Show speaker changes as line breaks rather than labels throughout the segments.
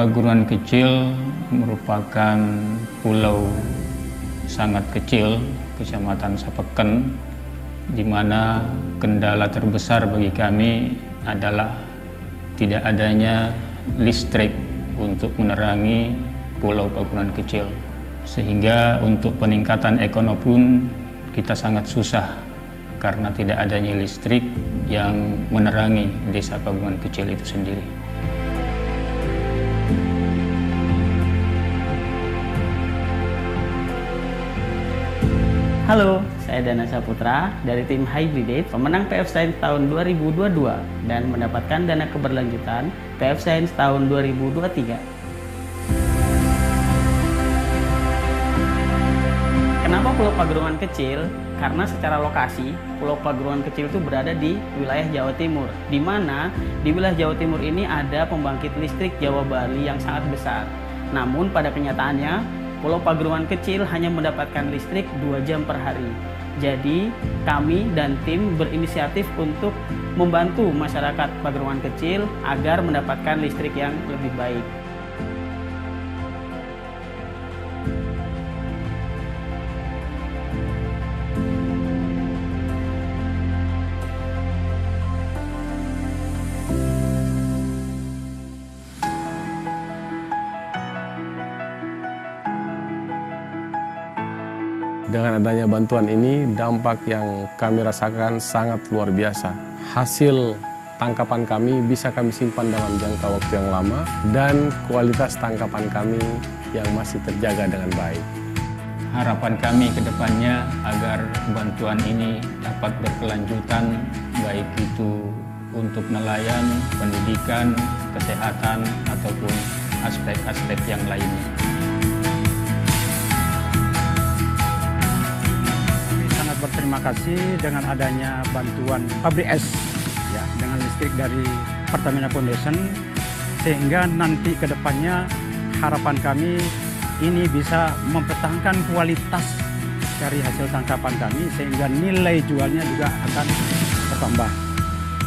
Paguruan Kecil merupakan pulau sangat kecil, Kecamatan Sapeken, di mana kendala terbesar bagi kami adalah tidak adanya listrik untuk menerangi Pulau Paguruan Kecil. Sehingga untuk peningkatan ekonomi pun kita sangat susah karena tidak adanya listrik yang menerangi Desa Paguruan Kecil itu sendiri.
Halo, saya Dana Saputra dari tim Hybridate, pemenang PF Science tahun 2022 dan mendapatkan dana keberlanjutan PF Science tahun 2023. Kenapa Pulau Paguruan Kecil? Karena secara lokasi, Pulau Paguruan Kecil itu berada di wilayah Jawa Timur, di mana di wilayah Jawa Timur ini ada pembangkit listrik Jawa Bali yang sangat besar. Namun pada kenyataannya, Pulau Paguruan Kecil hanya mendapatkan listrik 2 jam per hari. Jadi, kami dan tim berinisiatif untuk membantu masyarakat Paguruan Kecil agar mendapatkan listrik yang lebih baik.
Dengan adanya bantuan ini, dampak yang kami rasakan sangat luar biasa. Hasil tangkapan kami bisa kami simpan dalam jangka waktu yang lama dan kualitas tangkapan kami yang masih terjaga dengan baik.
Harapan kami ke depannya agar bantuan ini dapat berkelanjutan, baik itu untuk nelayan, pendidikan, kesehatan, ataupun aspek-aspek yang lainnya.
Berterima kasih dengan adanya bantuan pabrik es ya, dengan listrik dari Pertamina Foundation, sehingga nanti ke depannya harapan kami ini bisa mempertahankan kualitas dari hasil tangkapan kami sehingga nilai jualnya juga akan bertambah.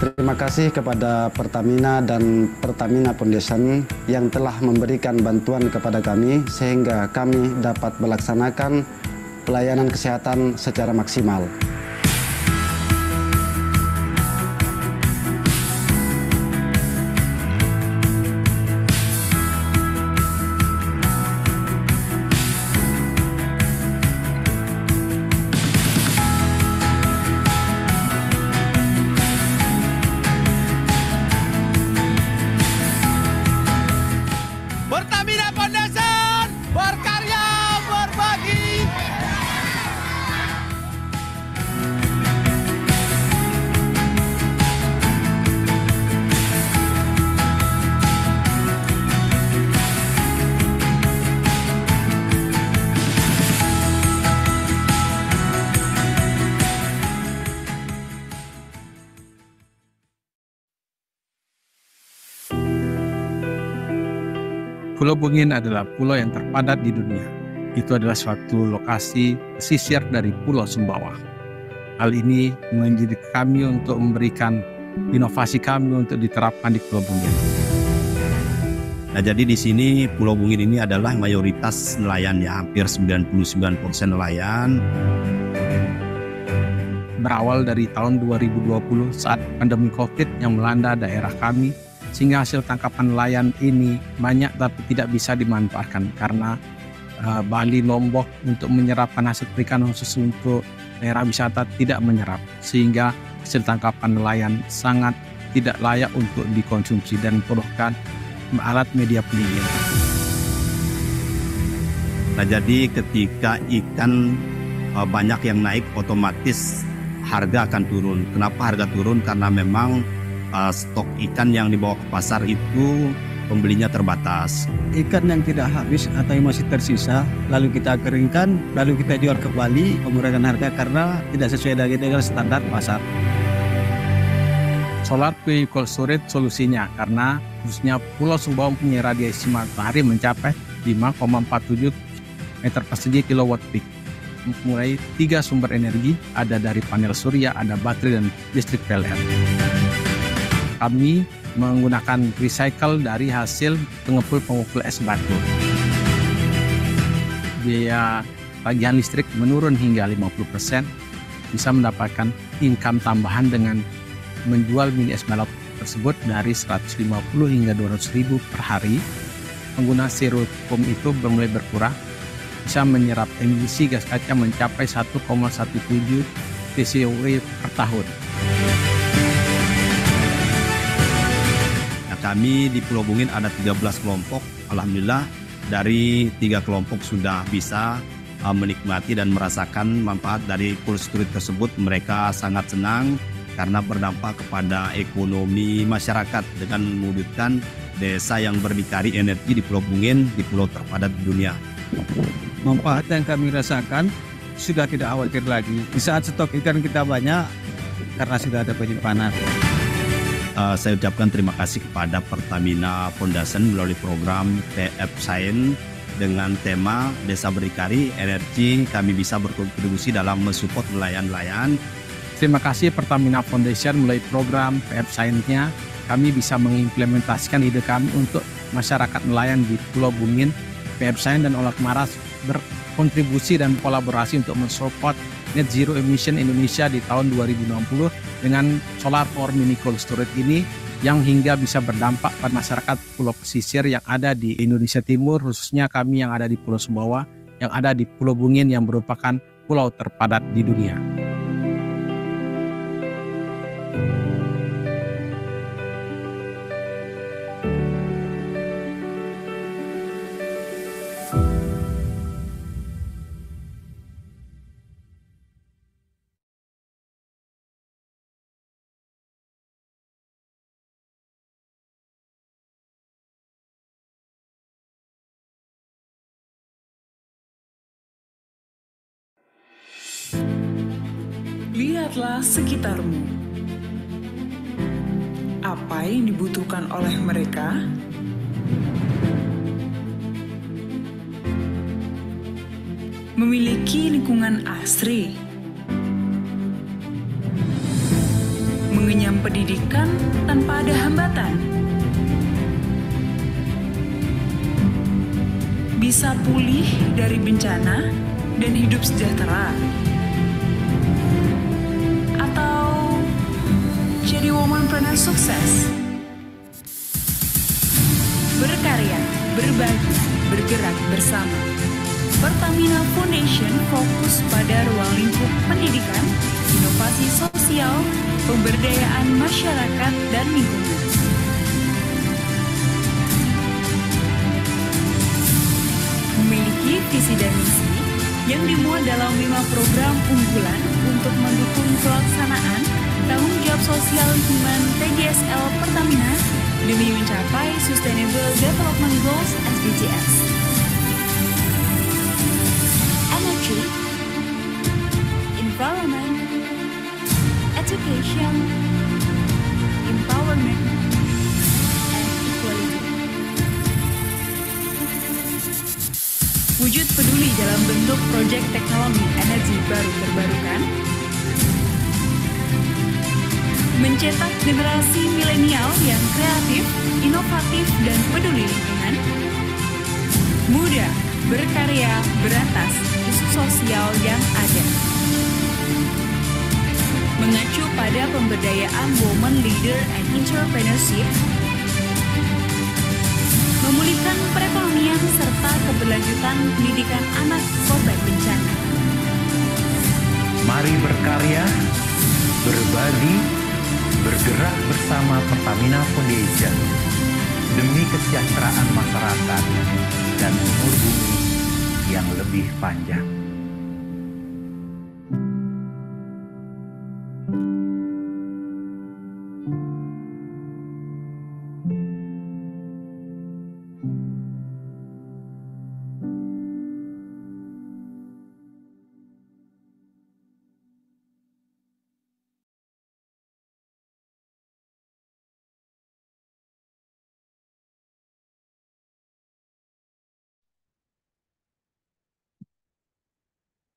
Terima kasih kepada Pertamina dan Pertamina Foundation yang telah memberikan bantuan kepada kami sehingga kami dapat melaksanakan pelayanan kesehatan secara maksimal.
Pertamina Foundation berkarya berbagi.
Pulau Bungin adalah pulau yang terpadat di dunia. Itu adalah suatu lokasi pesisir dari Pulau Sumbawa. Hal ini menjadi kami untuk memberikan inovasi kami untuk diterapkan di Pulau Bungin.
Nah, jadi di sini Pulau Bungin ini adalah mayoritas nelayan ya, hampir 99% nelayan.
Berawal dari tahun 2020 saat pandemi COVID yang melanda daerah kami, sehingga hasil tangkapan nelayan ini banyak tapi tidak bisa dimanfaatkan karena Bali Lombok untuk menyerapkan hasil perikanan khusus untuk daerah wisata tidak menyerap, sehingga hasil tangkapan nelayan sangat tidak layak untuk dikonsumsi dan memerlukan alat media pendingin.
Nah, jadi ketika ikan banyak yang naik, otomatis harga akan turun. Kenapa harga turun? Karena memang stok ikan yang dibawa ke pasar itu pembelinya terbatas.
Ikan yang tidak habis atau yang masih tersisa lalu kita keringkan, lalu kita jual ke Bali, mengurangkan harga karena tidak sesuai dengan standar pasar.
Solar PV cold storage solusinya karena khususnya Pulau Sumbawa mempunyai radiasi matahari mencapai 5,47 meter persegi kilowatt peak. Mulai 3 sumber energi, ada dari panel surya, ada baterai dan listrik PLN. Kami menggunakan recycle dari hasil pengepul-pengepul es batu. Biaya tagihan listrik menurun hingga 50%, bisa mendapatkan income tambahan dengan menjual mini es balok tersebut dari 150 hingga 200 ribu per hari. Pengguna styrofoam itu mulai berkurang, bisa menyerap emisi gas kaca mencapai 1,17 TCO2 per tahun.
Nah, kami di Pulau Bungin ada 13 kelompok, alhamdulillah dari 3 kelompok sudah bisa menikmati dan merasakan manfaat dari cold storage tersebut. Mereka sangat senang karena berdampak kepada ekonomi masyarakat dengan mewujudkan desa yang berdikari energi di Pulau Bungin, di pulau terpadat di dunia.
Manfaat yang kami rasakan sudah tidak khawatir lagi. Di saat stok ikan kita banyak karena sudah ada penyimpanan.
Saya ucapkan terima kasih kepada Pertamina Foundation melalui program PF Science dengan tema Desa Berdikari Energi. Kami bisa berkontribusi dalam mensupport nelayan-nelayan.
Terima kasih Pertamina Foundation melalui program PF Science-nya. Kami bisa mengimplementasikan ide kami untuk masyarakat nelayan di Pulau Bungin. PF Science dan Olat Maras berkontribusi dan kolaborasi untuk mensupport net zero emission Indonesia di tahun 2060 dengan solar power mini cold storage ini yang hingga bisa berdampak pada masyarakat pulau pesisir yang ada di Indonesia Timur, khususnya kami yang ada di Pulau Sumbawa, yang ada di Pulau Bungin yang merupakan pulau terpadat di dunia.
Lihatlah sekitarmu. Apa yang dibutuhkan oleh mereka? Memiliki lingkungan asri, mengenyam pendidikan tanpa ada hambatan, bisa pulih dari bencana dan hidup sejahtera, atau jadi womanpreneur sukses. Berkarya, berbagi, bergerak bersama. Pertamina Foundation fokus pada ruang lingkup pendidikan, inovasi sosial, pemberdayaan masyarakat, dan lingkungan. Memiliki visi dan misi yang dimuat dalam 5 program unggulan untuk mendukung pelaksanaan tanggung jawab sosial lingkungan TGSL Pertamina demi mencapai Sustainable Development Goals SDGs. Energy, environment, education, empowerment, and equality. Wujud peduli dalam bentuk proyek teknologi energi baru terbarukan, mencetak generasi milenial yang kreatif, inovatif, dan peduli lingkungan, muda, berkarya, berantas isu sosial yang ada. Mengacu pada pemberdayaan woman leader and entrepreneurship, memulihkan perekonomian serta keberlanjutan pendidikan anak korban bencana.
Mari berkarya, berbagi, bergerak bersama Pertamina Foundation demi kesejahteraan masyarakat dan umur bumi yang lebih panjang.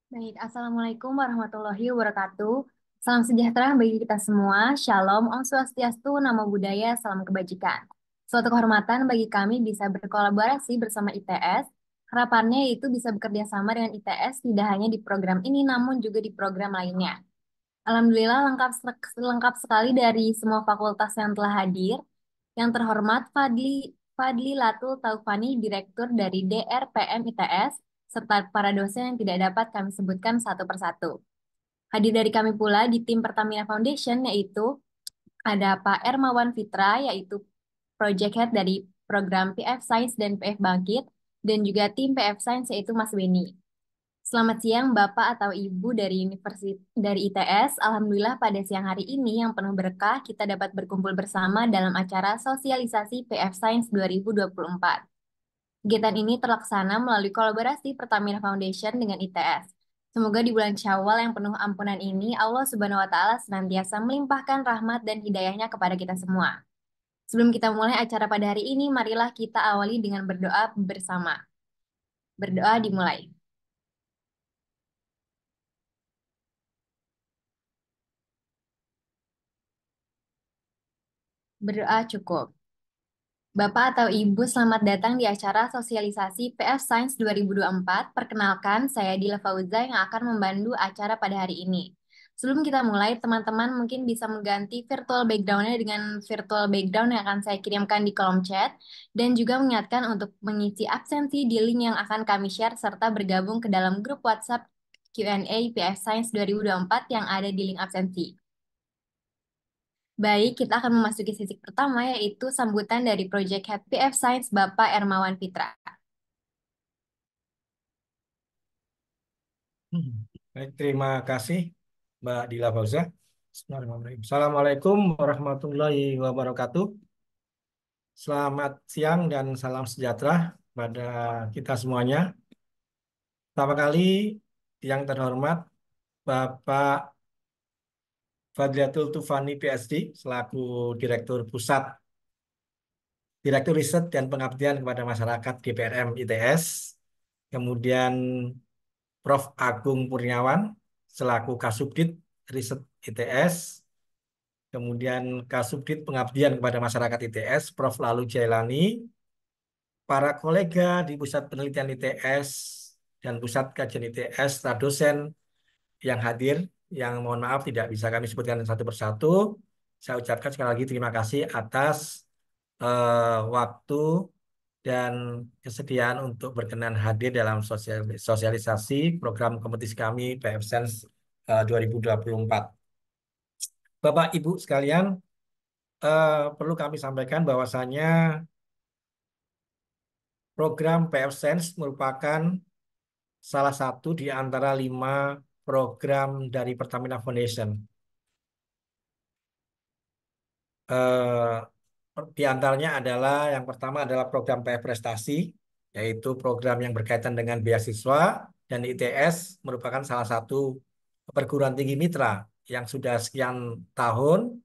Baik, Assalamualaikum warahmatullahi wabarakatuh. Salam sejahtera bagi kita semua. Shalom, Om Swastiastu, Namo Buddhaya, Salam Kebajikan. Suatu kehormatan bagi kami bisa berkolaborasi bersama ITS. Harapannya yaitu bisa bekerja sama dengan ITS tidak hanya di program ini namun juga di program lainnya. Alhamdulillah lengkap sekali dari semua fakultas yang telah hadir. Yang terhormat Fadli Latul Taufani, Direktur dari DRPM ITS, serta para dosen yang tidak dapat kami sebutkan satu persatu. Hadir dari kami pula di tim Pertamina Foundation yaitu ada Pak Ermawan Fitra yaitu Project Head dari program PF Science dan PF Bangkit dan juga tim PF Science yaitu Mas Beni. Selamat siang Bapak atau Ibu dari ITS. Alhamdulillah pada siang hari ini yang penuh berkah kita dapat berkumpul bersama dalam acara sosialisasi PF Science 2024. Kegiatan ini terlaksana melalui kolaborasi Pertamina Foundation dengan ITS. Semoga di bulan Syawal yang penuh ampunan ini, Allah Subhanahu wa Ta'ala senantiasa melimpahkan rahmat dan hidayahnya kepada kita semua. Sebelum kita mulai acara pada hari ini, marilah kita awali dengan berdoa bersama. Berdoa dimulai. Berdoa cukup. Bapak atau Ibu, selamat datang di acara sosialisasi PF Science 2024. Perkenalkan, saya Dila Fauza yang akan membantu acara pada hari ini. Sebelum kita mulai, teman-teman mungkin bisa mengganti virtual background-nya dengan virtual background yang akan saya kirimkan di kolom chat, dan juga mengingatkan untuk mengisi absensi di link yang akan kami share, serta bergabung ke dalam grup WhatsApp Q&A PF Science 2024 yang ada di link absensi. Baik, kita akan memasuki sesi pertama yaitu sambutan dari Project Head PF Science Bapak Ermawan Fitra.
Baik, terima kasih Mbak Dila Fauza. Bismillahirrahmanirrahim. Assalamualaikum warahmatullahi wabarakatuh. Selamat siang dan salam sejahtera pada kita semuanya. Pertama kali yang terhormat Bapak Fadliatul Tufani PhD selaku Direktur Riset dan Pengabdian kepada Masyarakat DPRM ITS. Kemudian Prof. Agung Purniawan selaku Kasubdit Riset ITS. Kemudian Kasubdit Pengabdian kepada Masyarakat ITS, Prof. Lalu Jailani. Para kolega di Pusat Penelitian ITS dan Pusat Kajian ITS, serta dosen yang hadir, yang mohon maaf tidak bisa kami sebutkan satu persatu. Saya ucapkan sekali lagi terima kasih atas waktu dan kesediaan untuk berkenan hadir dalam sosialisasi program kompetisi kami PF Science 2024. Bapak Ibu sekalian, perlu kami sampaikan bahwasannya program PF Science merupakan salah satu di antara 5 program dari Pertamina Foundation. Di antaranya adalah yang pertama adalah program PF Prestasi, yaitu program yang berkaitan dengan beasiswa, dan ITS merupakan salah satu perguruan tinggi mitra yang sudah sekian tahun,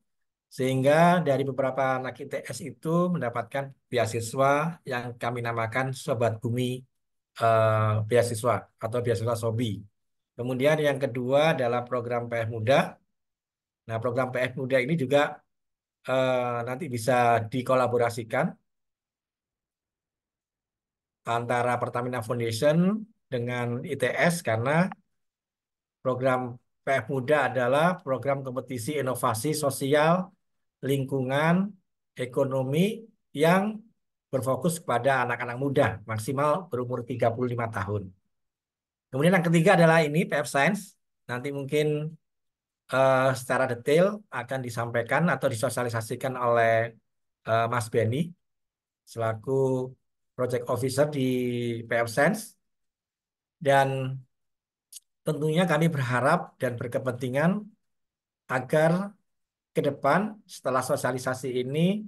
sehingga dari beberapa anak ITS itu mendapatkan beasiswa yang kami namakan Sobat Bumi Beasiswa atau beasiswa SOBI. Kemudian yang kedua adalah program PF Muda. Nah, program PF Muda ini juga nanti bisa dikolaborasikan antara Pertamina Foundation dengan ITS karena program PF Muda adalah program kompetisi inovasi sosial, lingkungan, ekonomi yang berfokus pada anak-anak muda maksimal berumur 35 tahun. Kemudian yang ketiga adalah ini PF Science. Nanti mungkin secara detail akan disampaikan atau disosialisasikan oleh Mas Beni selaku Project Officer di PF Science. Dan tentunya kami berharap dan berkepentingan agar ke depan setelah sosialisasi ini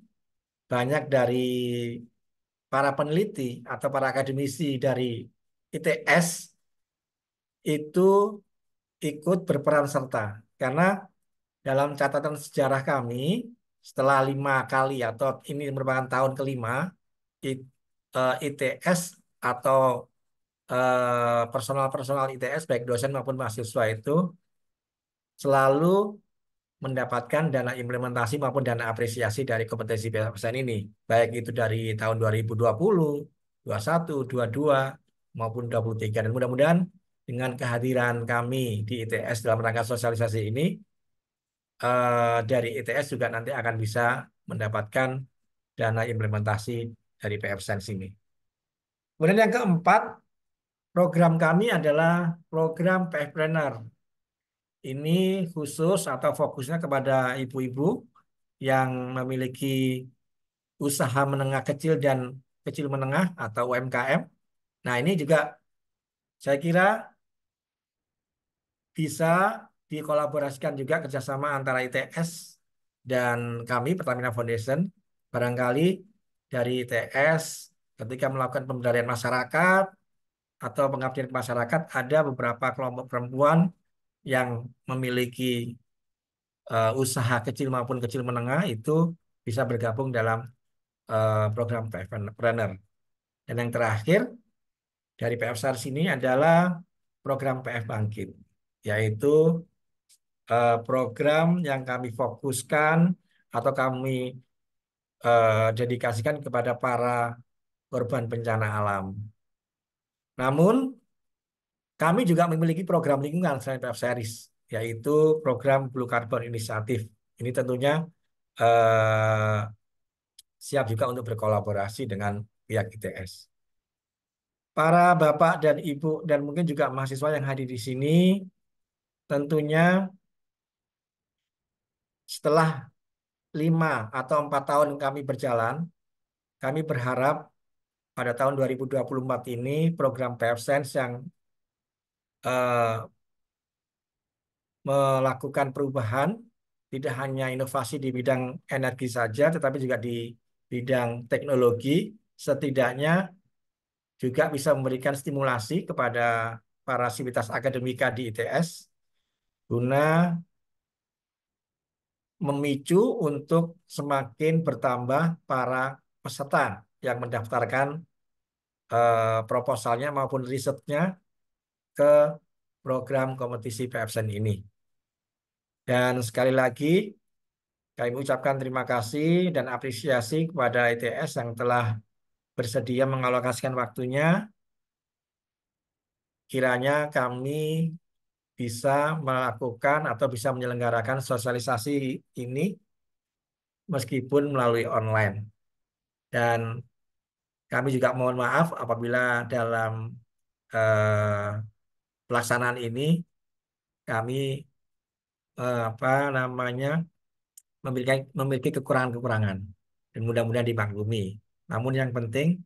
banyak dari para peneliti atau para akademisi dari ITS itu ikut berperan serta. Karena dalam catatan sejarah kami, setelah 5 kali atau ini merupakan tahun kelima, ITS atau personal-personal ITS, baik dosen maupun mahasiswa itu selalu mendapatkan dana implementasi maupun dana apresiasi dari kompetensi PSN ini, baik itu dari tahun 2020, 21, 22 maupun 23. Dan mudah-mudahan dengan kehadiran kami di ITS dalam rangka sosialisasi ini, dari ITS juga nanti akan bisa mendapatkan dana implementasi dari PFSense ini. Kemudian yang keempat, program kami adalah program PFpreneur. Ini khusus atau fokusnya kepada ibu-ibu yang memiliki usaha menengah kecil dan kecil menengah atau UMKM. Nah, ini juga saya kira bisa dikolaborasikan juga kerjasama antara ITS dan kami Pertamina Foundation. Barangkali dari ITS ketika melakukan pemberdayaan masyarakat atau pengabdian ke masyarakat, ada beberapa kelompok perempuan yang memiliki usaha kecil maupun kecil menengah itu bisa bergabung dalam program PFpreneur. Dan yang terakhir dari PF SARS ini adalah program PF Bangkit, yaitu program yang kami fokuskan atau kami dedikasikan kepada para korban bencana alam. Namun kami juga memiliki program lingkungan selain PF Series, yaitu program Blue Carbon Initiative. Ini tentunya siap juga untuk berkolaborasi dengan pihak ITS. Para bapak dan ibu dan mungkin juga mahasiswa yang hadir di sini, tentunya setelah 5 atau 4 tahun kami berjalan, kami berharap pada tahun 2024 ini program PFSense yang melakukan perubahan, tidak hanya inovasi di bidang energi saja, tetapi juga di bidang teknologi, setidaknya juga bisa memberikan stimulasi kepada para sivitas akademika di ITS, guna memicu untuk semakin bertambah para peserta yang mendaftarkan proposalnya maupun risetnya ke program kompetisi PFSN ini. Dan sekali lagi, kami ucapkan terima kasih dan apresiasi kepada ITS yang telah bersedia mengalokasikan waktunya. Kiranya kami bisa melakukan atau bisa menyelenggarakan sosialisasi ini meskipun melalui online. Dan kami juga mohon maaf apabila dalam pelaksanaan ini kami memiliki kekurangan-kekurangan dan mudah-mudahan dimaklumi. Namun yang penting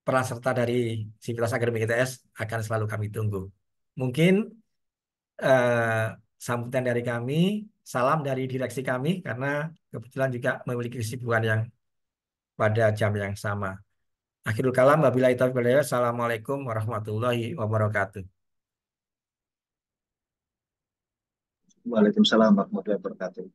peran serta dari Sivitas Akademik ITS akan selalu kami tunggu. Mungkin sambutan dari kami, salam dari direksi kami karena kebetulan juga memiliki kesibukan yang pada jam yang sama. Akhirul kalam, wabillahi taufiq wal hidayah. Assalamualaikum warahmatullahi wabarakatuh.
Waalaikumsalam warahmatullahi wabarakatuh.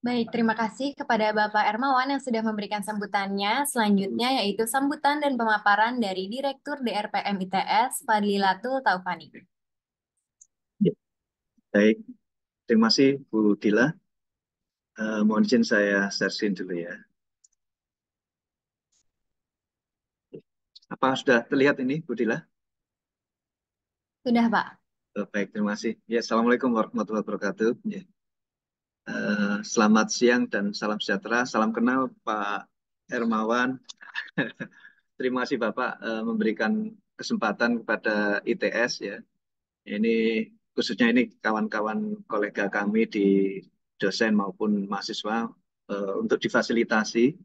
Baik, terima kasih kepada Bapak Ermawan yang sudah memberikan sambutannya. Selanjutnya yaitu sambutan dan pemaparan dari Direktur DRPM ITS, Fadlilatul Taufani.
Baik, terima kasih Bu Dila. Mohon izin saya sharing dulu ya. Apa sudah terlihat ini Bu Dila?
Sudah, Pak.
Baik, terima kasih. Ya, Assalamualaikum warahmatullahi wabarakatuh. Ya. Selamat siang dan salam sejahtera. Salam kenal Pak Hermawan. Terima kasih Bapak memberikan kesempatan kepada ITS ya. Ini khususnya ini kawan-kawan kolega kami di dosen maupun mahasiswa untuk difasilitasi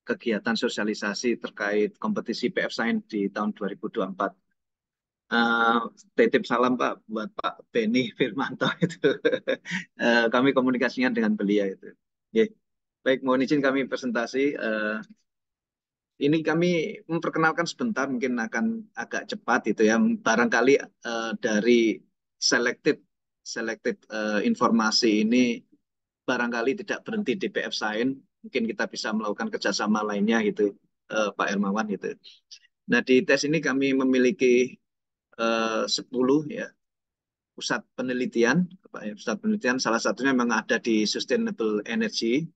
kegiatan sosialisasi terkait kompetisi PF Science di tahun 2024. Titip salam Pak buat Pak Beni Firmanto itu. Kami komunikasinya dengan beliau itu. Yeah. Baik, mohon izin kami presentasi. Ini kami memperkenalkan sebentar, mungkin akan agak cepat itu ya. Barangkali dari selected informasi ini barangkali tidak berhenti di PF Science. Mungkin kita bisa melakukan kerjasama lainnya gitu, Pak Hermawan gitu. Nah, di ITS ini kami memiliki 10 ya pusat penelitian, pusat penelitian salah satunya memang ada di sustainable energy,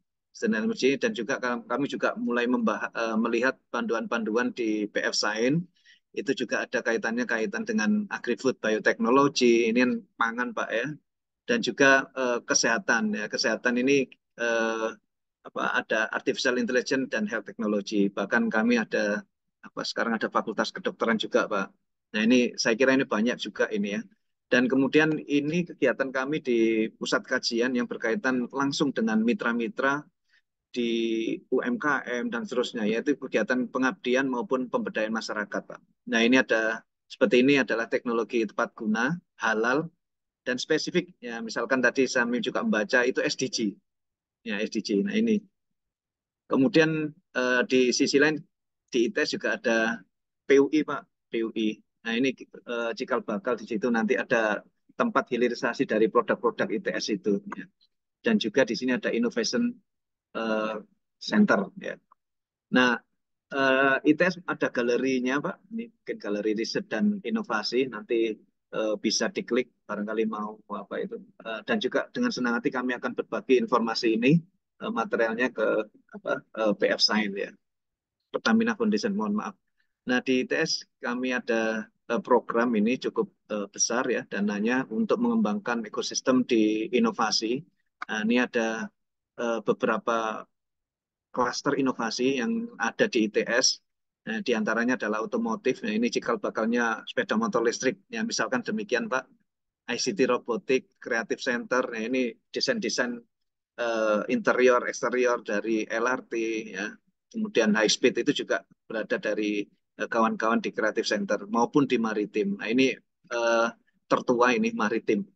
dan juga kami juga mulai melihat panduan-panduan di PF Science, itu juga ada kaitan dengan agri-food bioteknologi, ini kan pangan Pak ya, dan juga kesehatan ya, kesehatan ini ada artificial intelligence dan health technology, bahkan kami ada sekarang ada fakultas kedokteran juga Pak. Nah ini saya kira ini banyak juga ini ya. Dan kemudian ini kegiatan kami di pusat kajian yang berkaitan langsung dengan mitra-mitra di UMKM dan seterusnya, yaitu kegiatan pengabdian maupun pemberdayaan masyarakat, Pak. Nah ini seperti ini adalah teknologi tepat guna, halal, dan spesifik. Ya, misalkan tadi kami juga membaca itu SDG. Ya, SDG. Nah ini. Kemudian di sisi lain di ITS juga ada PUI, Pak. PUI. Nah ini cikal bakal di situ nanti ada tempat hilirisasi dari produk-produk ITS itu. Ya. Dan juga di sini ada Innovation Center. Ya. Nah ITS ada galerinya Pak. Ini mungkin galeri riset dan inovasi. Nanti bisa diklik barangkali mau apa itu. Dan juga dengan senang hati kami akan berbagi informasi ini materialnya ke PF Science ya. Pertamina Foundation, mohon maaf. Nah, di ITS kami ada program ini cukup besar ya, dananya untuk mengembangkan ekosistem di inovasi. Nah, ini ada beberapa klaster inovasi yang ada di ITS. Nah, di antaranya adalah otomotif. Nah, ini cikal bakalnya sepeda motor listrik. Ya, misalkan demikian, Pak. ICT robotik, creative center. Nah, ini desain-desain interior, eksterior dari LRT, ya. Kemudian high speed itu juga berada dari kawan-kawan di Creative Center maupun di maritim. Nah ini tertua ini maritim.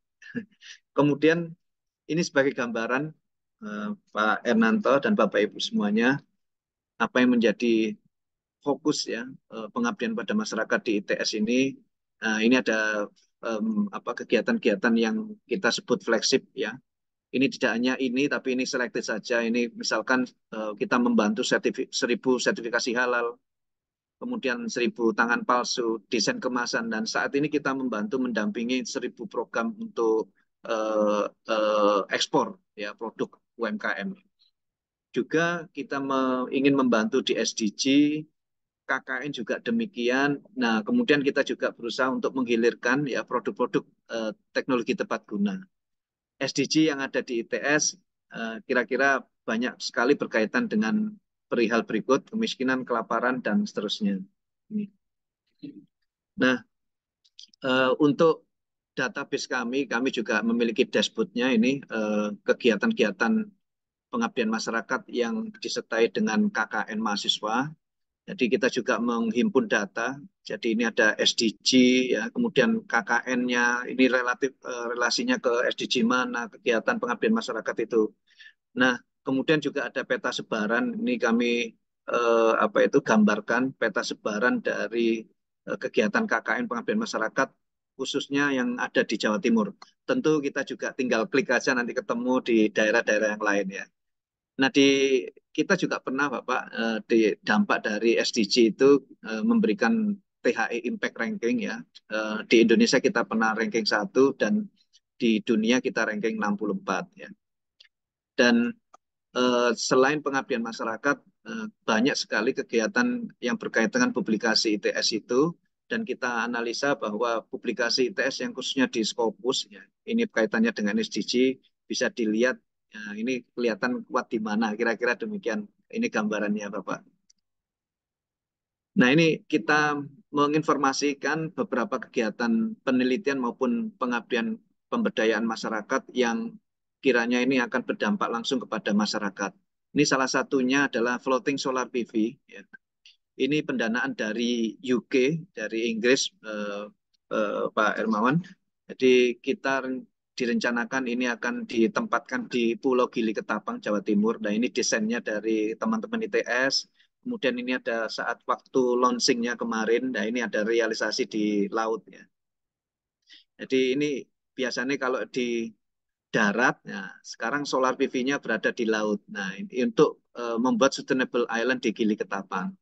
Kemudian ini sebagai gambaran Pak Ernanto dan Bapak Ibu semuanya apa yang menjadi fokus ya pengabdian pada masyarakat di ITS ini. Ini ada kegiatan-kegiatan yang kita sebut flagship ya. Ini tidak hanya ini, tapi ini selected saja. Ini misalkan kita membantu 1.000 sertifikasi halal, kemudian 1.000 tangan palsu, desain kemasan, dan saat ini kita membantu mendampingi 1.000 program untuk ekspor ya produk UMKM. Juga kita ingin membantu di SDG, KKN juga demikian. Nah, kemudian kita juga berusaha untuk menghilirkan ya produk-produk teknologi tepat guna. SDG yang ada di ITS kira-kira banyak sekali berkaitan dengan perihal berikut, kemiskinan, kelaparan, dan seterusnya. Nah, untuk database kami juga memiliki dashboardnya ini kegiatan-kegiatan pengabdian masyarakat yang disertai dengan KKN mahasiswa. Jadi kita juga menghimpun data. Jadi ini ada SDG, ya, kemudian KKN-nya, ini relasinya ke SDG mana, kegiatan pengabdian masyarakat itu. Nah, kemudian juga ada peta sebaran. Ini kami gambarkan peta sebaran dari kegiatan KKN pengabdian masyarakat, khususnya yang ada di Jawa Timur. Tentu kita juga tinggal klik aja nanti ketemu di daerah-daerah yang lain ya. Nah, kita juga pernah Bapak di dampak dari SDG itu memberikan THE Impact Ranking ya. Di Indonesia kita pernah ranking 1 dan di dunia kita ranking 64 ya. Dan selain pengabdian masyarakat banyak sekali kegiatan yang berkaitan dengan publikasi ITS itu, dan kita analisa bahwa publikasi ITS yang khususnya di Scopus ya, ini kaitannya dengan SDG bisa dilihat. Nah, ini kelihatan kuat di mana, kira-kira demikian. Ini gambarannya, Bapak. Nah, ini kita menginformasikan beberapa kegiatan penelitian maupun pengabdian pemberdayaan masyarakat yang kiranya ini akan berdampak langsung kepada masyarakat. Ini salah satunya adalah floating solar PV. Ya. Ini pendanaan dari UK, dari Inggris, Pak Hermawan. Jadi kita direncanakan ini akan ditempatkan di Pulau Gili Ketapang, Jawa Timur. Nah ini desainnya dari teman-teman ITS. Kemudian ini ada saat waktu launchingnya kemarin. Nah ini ada realisasi di laut ya. Jadi ini biasanya kalau di darat, nah sekarang solar PV-nya berada di laut. Nah ini untuk membuat sustainable island di Gili Ketapang.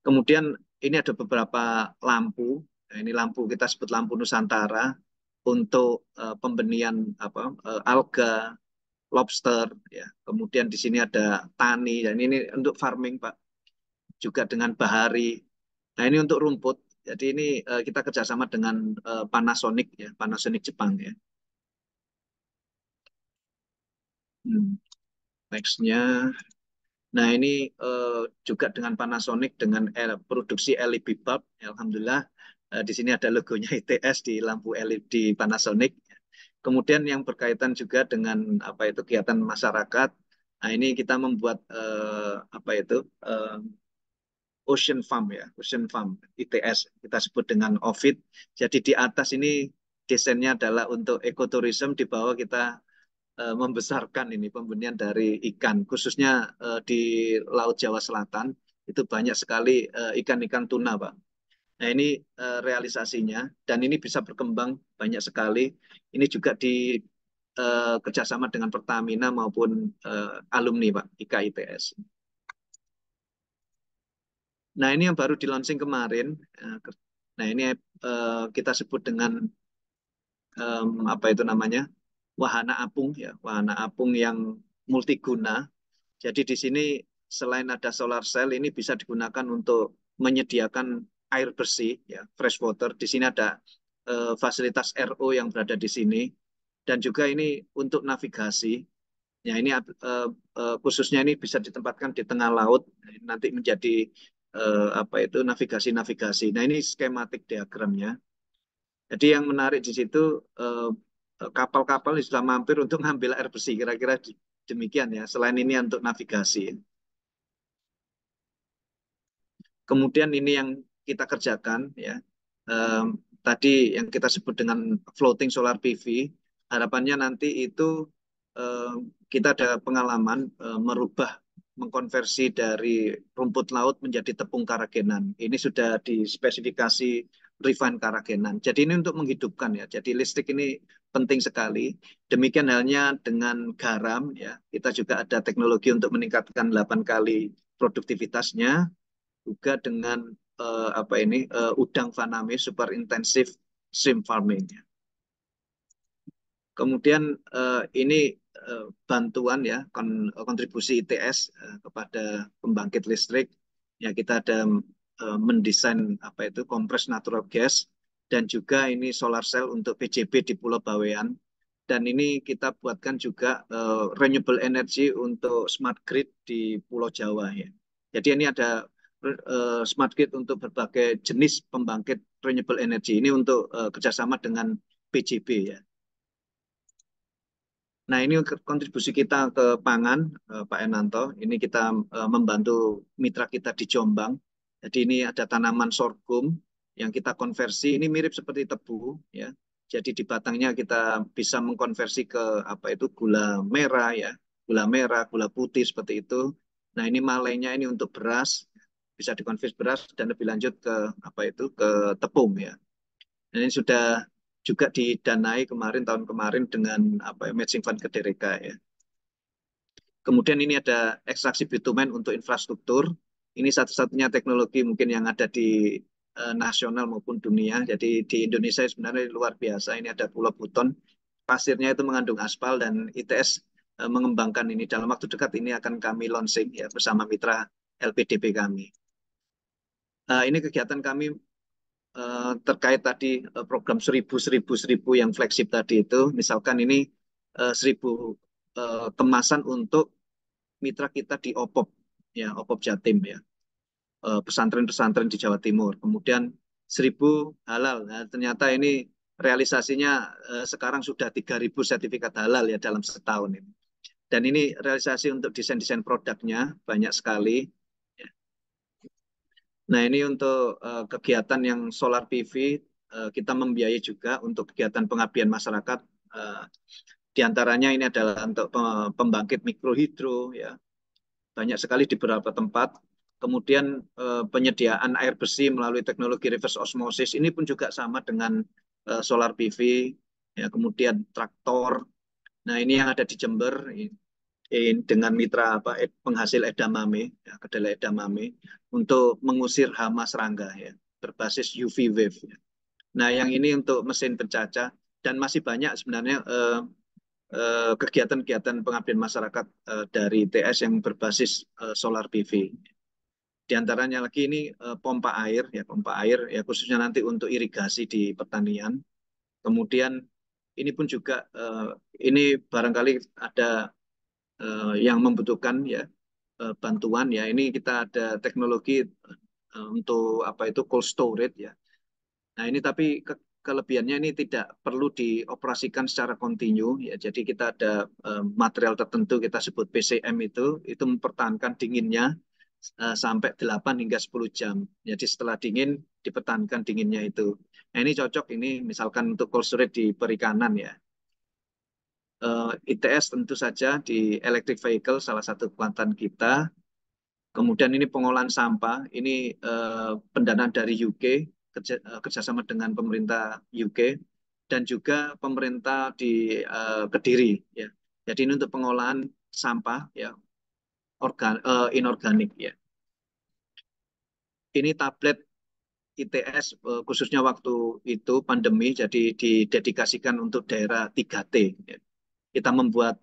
Kemudian ini ada beberapa lampu. Nah, ini lampu kita sebut lampu Nusantara untuk pembenihan alga, lobster, ya. Kemudian di sini ada tani dan ini untuk farming, Pak. Juga dengan bahari. Nah, ini untuk rumput. Jadi ini kita kerjasama dengan Panasonic, ya, Panasonic Jepang, ya. Nextnya, nah ini juga dengan Panasonic dengan produksi LED bulb. Alhamdulillah di sini ada logonya ITS di lampu LED Panasonic. Kemudian yang berkaitan juga dengan apa itu kegiatan masyarakat. Nah ini kita membuat Ocean Farm, ya, Ocean Farm ITS kita sebut dengan OVID. Jadi di atas ini desainnya adalah untuk ekoturism, di bawah kita membesarkan ini pembenihan dari ikan, khususnya di Laut Jawa Selatan itu banyak sekali ikan-ikan tuna, Pak. Nah ini realisasinya dan ini bisa berkembang banyak sekali. Ini juga di kerjasama dengan Pertamina maupun alumni, Pak, IKITS. Nah ini yang baru di launching kemarin. Nah ini kita sebut dengan apa itu namanya, wahana apung, ya, wahana apung yang multiguna. Jadi di sini selain ada solar cell, ini bisa digunakan untuk menyediakan air bersih, ya, fresh water. Di sini ada fasilitas RO yang berada di sini dan juga ini untuk navigasi. Ya ini khususnya ini bisa ditempatkan di tengah laut, nanti menjadi apa itu navigasi-navigasi. Nah ini skematik diagramnya. Jadi yang menarik di situ kapal-kapal sudah mampir untuk mengambil air bersih, kira-kira demikian, ya. Selain ini untuk navigasi. Kemudian ini yang kita kerjakan, ya. Tadi yang kita sebut dengan floating solar PV. Harapannya nanti itu kita ada pengalaman merubah, mengkonversi dari rumput laut menjadi tepung karagenan. Ini sudah dispesifikasi refine karagenan. Jadi ini untuk menghidupkan, ya. Jadi listrik ini penting sekali. Demikian halnya dengan garam, ya. Kita juga ada teknologi untuk meningkatkan 8 kali produktivitasnya. Juga dengan udang faname super intensif shrimp farming. Kemudian ini bantuan, ya, kontribusi ITS kepada pembangkit listrik. Ya kita ada mendesain kompres natural gas dan juga ini solar cell untuk PJB di Pulau Bawean. Dan ini kita buatkan juga renewable energy untuk smart grid di Pulau Jawa, ya. Jadi ini ada smart grid untuk berbagai jenis pembangkit renewable energy. Ini untuk kerjasama dengan PJB, ya. Nah ini kontribusi kita ke pangan, Pak Enanto. Ini kita membantu mitra kita di Jombang. Jadi ini ada tanaman sorghum yang kita konversi. Ini mirip seperti tebu, ya. Jadi di batangnya kita bisa mengkonversi ke gula merah, ya, gula merah, gula putih seperti itu. Nah ini malainya ini untuk beras, bisa dikonversi beras dan lebih lanjut ke ke tepung, ya. Dan ini sudah juga didanai tahun kemarin dengan matching fund Kedereka, ya. Kemudian ini ada ekstraksi bitumen untuk infrastruktur. Ini satu-satunya teknologi mungkin yang ada di nasional maupun dunia. Jadi di Indonesia sebenarnya luar biasa. Ini ada Pulau Buton, pasirnya itu mengandung aspal dan ITS mengembangkan ini. Dalam waktu dekat ini akan kami launching, ya, bersama mitra LPDP kami. Ini kegiatan kami terkait tadi program 1000 yang flagship tadi itu. Misalkan ini 1000 kemasan untuk mitra kita di OPOP, ya, OPOP Jatim, ya, pesantren-pesantren di Jawa Timur. Kemudian 1000 halal. Nah, ternyata ini realisasinya sekarang sudah 3000 sertifikat halal, ya, dalam setahun ini. Dan ini realisasi untuk desain-desain produknya banyak sekali. Nah ini untuk kegiatan yang solar PV kita membiayai juga untuk kegiatan pengabdian masyarakat. Di antaranya ini adalah untuk pembangkit mikrohidro, ya, banyak sekali di beberapa tempat. Kemudian penyediaan air bersih melalui teknologi reverse osmosis ini pun juga sama dengan solar PV, ya. Kemudian traktor. Nah ini yang ada di Jember. dengan mitra penghasil edamame, ya, kedelai edamame untuk mengusir hama serangga ya, berbasis UV wave. Ya. Nah, yang ini untuk mesin pencacah dan masih banyak sebenarnya kegiatan-kegiatan pengabdian masyarakat dari ITS yang berbasis solar PV. Di antaranya lagi ini pompa air ya khususnya nanti untuk irigasi di pertanian. Kemudian ini pun juga ini barangkali ada yang membutuhkan ya bantuan ya. Ini kita ada teknologi untuk cold storage ya. Nah, ini tapi kelebihannya ini tidak perlu dioperasikan secara kontinu ya. Jadi kita ada material tertentu kita sebut PCM itu mempertahankan dinginnya sampai 8 hingga 10 jam. Jadi setelah dingin dipertahankan dinginnya itu. Nah, ini cocok ini misalkan untuk cold storage di perikanan ya. ITS tentu saja di electric vehicle salah satu pelanthan kita. Kemudian ini pengolahan sampah, ini pendanaan dari UK, kerjasama dengan pemerintah UK, dan juga pemerintah di Kediri. Ya. Jadi ini untuk pengolahan sampah ya inorganik. Ya. Ini tablet ITS khususnya waktu itu pandemi, jadi didedikasikan untuk daerah 3T. Ya. Kita membuat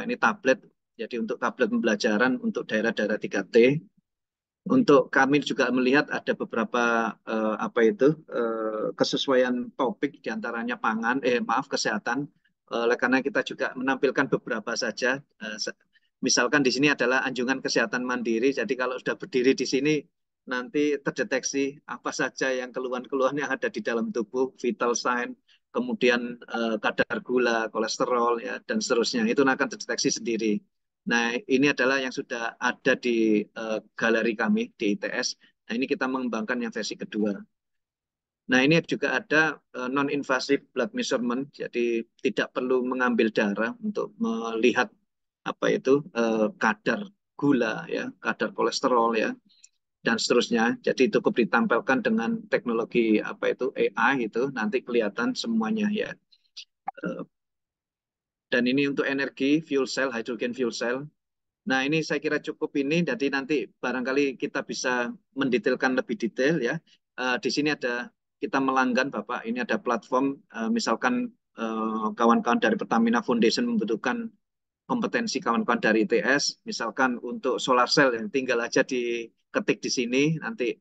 ini tablet, jadi untuk tablet pembelajaran untuk daerah-daerah 3T. Untuk kami juga melihat ada beberapa kesesuaian topik diantaranya kesehatan. Oleh karena kita juga menampilkan beberapa saja. Misalkan di sini adalah anjungan kesehatan mandiri. Jadi kalau sudah berdiri di sini nanti terdeteksi apa saja yang keluhan-keluhan yang ada di dalam tubuh, vital sign, kemudian kadar gula, kolesterol ya dan seterusnya. Itu akan terdeteksi sendiri. Nah, ini adalah yang sudah ada di galeri kami di ITS. Nah, ini kita mengembangkan yang versi kedua. Nah, ini juga ada non-invasive blood measurement, jadi tidak perlu mengambil darah untuk melihat kadar gula, ya, kadar kolesterol, ya, dan seterusnya. Jadi cukup ditampilkan dengan teknologi AI itu, nanti kelihatan semuanya ya. Dan ini untuk energi, fuel cell, hydrogen fuel cell. Nah, ini saya kira cukup ini, jadi nanti barangkali kita bisa mendetailkan lebih detail ya. Di sini ada, kita melanggan Bapak, ini ada platform, misalkan kawan-kawan dari Pertamina Foundation membutuhkan kompetensi kawan-kawan dari ITS, misalkan untuk solar cell yang tinggal aja diketik di sini, nanti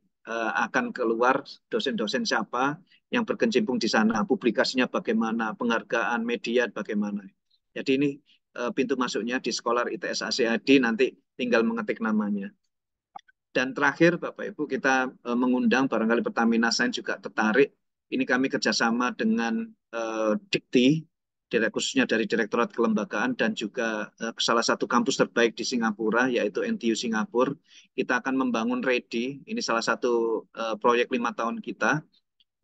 akan keluar dosen-dosen siapa yang berkecimpung di sana, publikasinya bagaimana, penghargaan media bagaimana. Jadi ini pintu masuknya di Scholar ITS ACAD, nanti tinggal mengetik namanya. Dan terakhir Bapak Ibu, kita mengundang barangkali Pertamina Science juga tertarik. Ini kami kerjasama dengan Dikti, khususnya dari Direktorat Kelembagaan dan juga salah satu kampus terbaik di Singapura, yaitu NTU Singapura. Kita akan membangun REDI, ini salah satu proyek 5 tahun kita,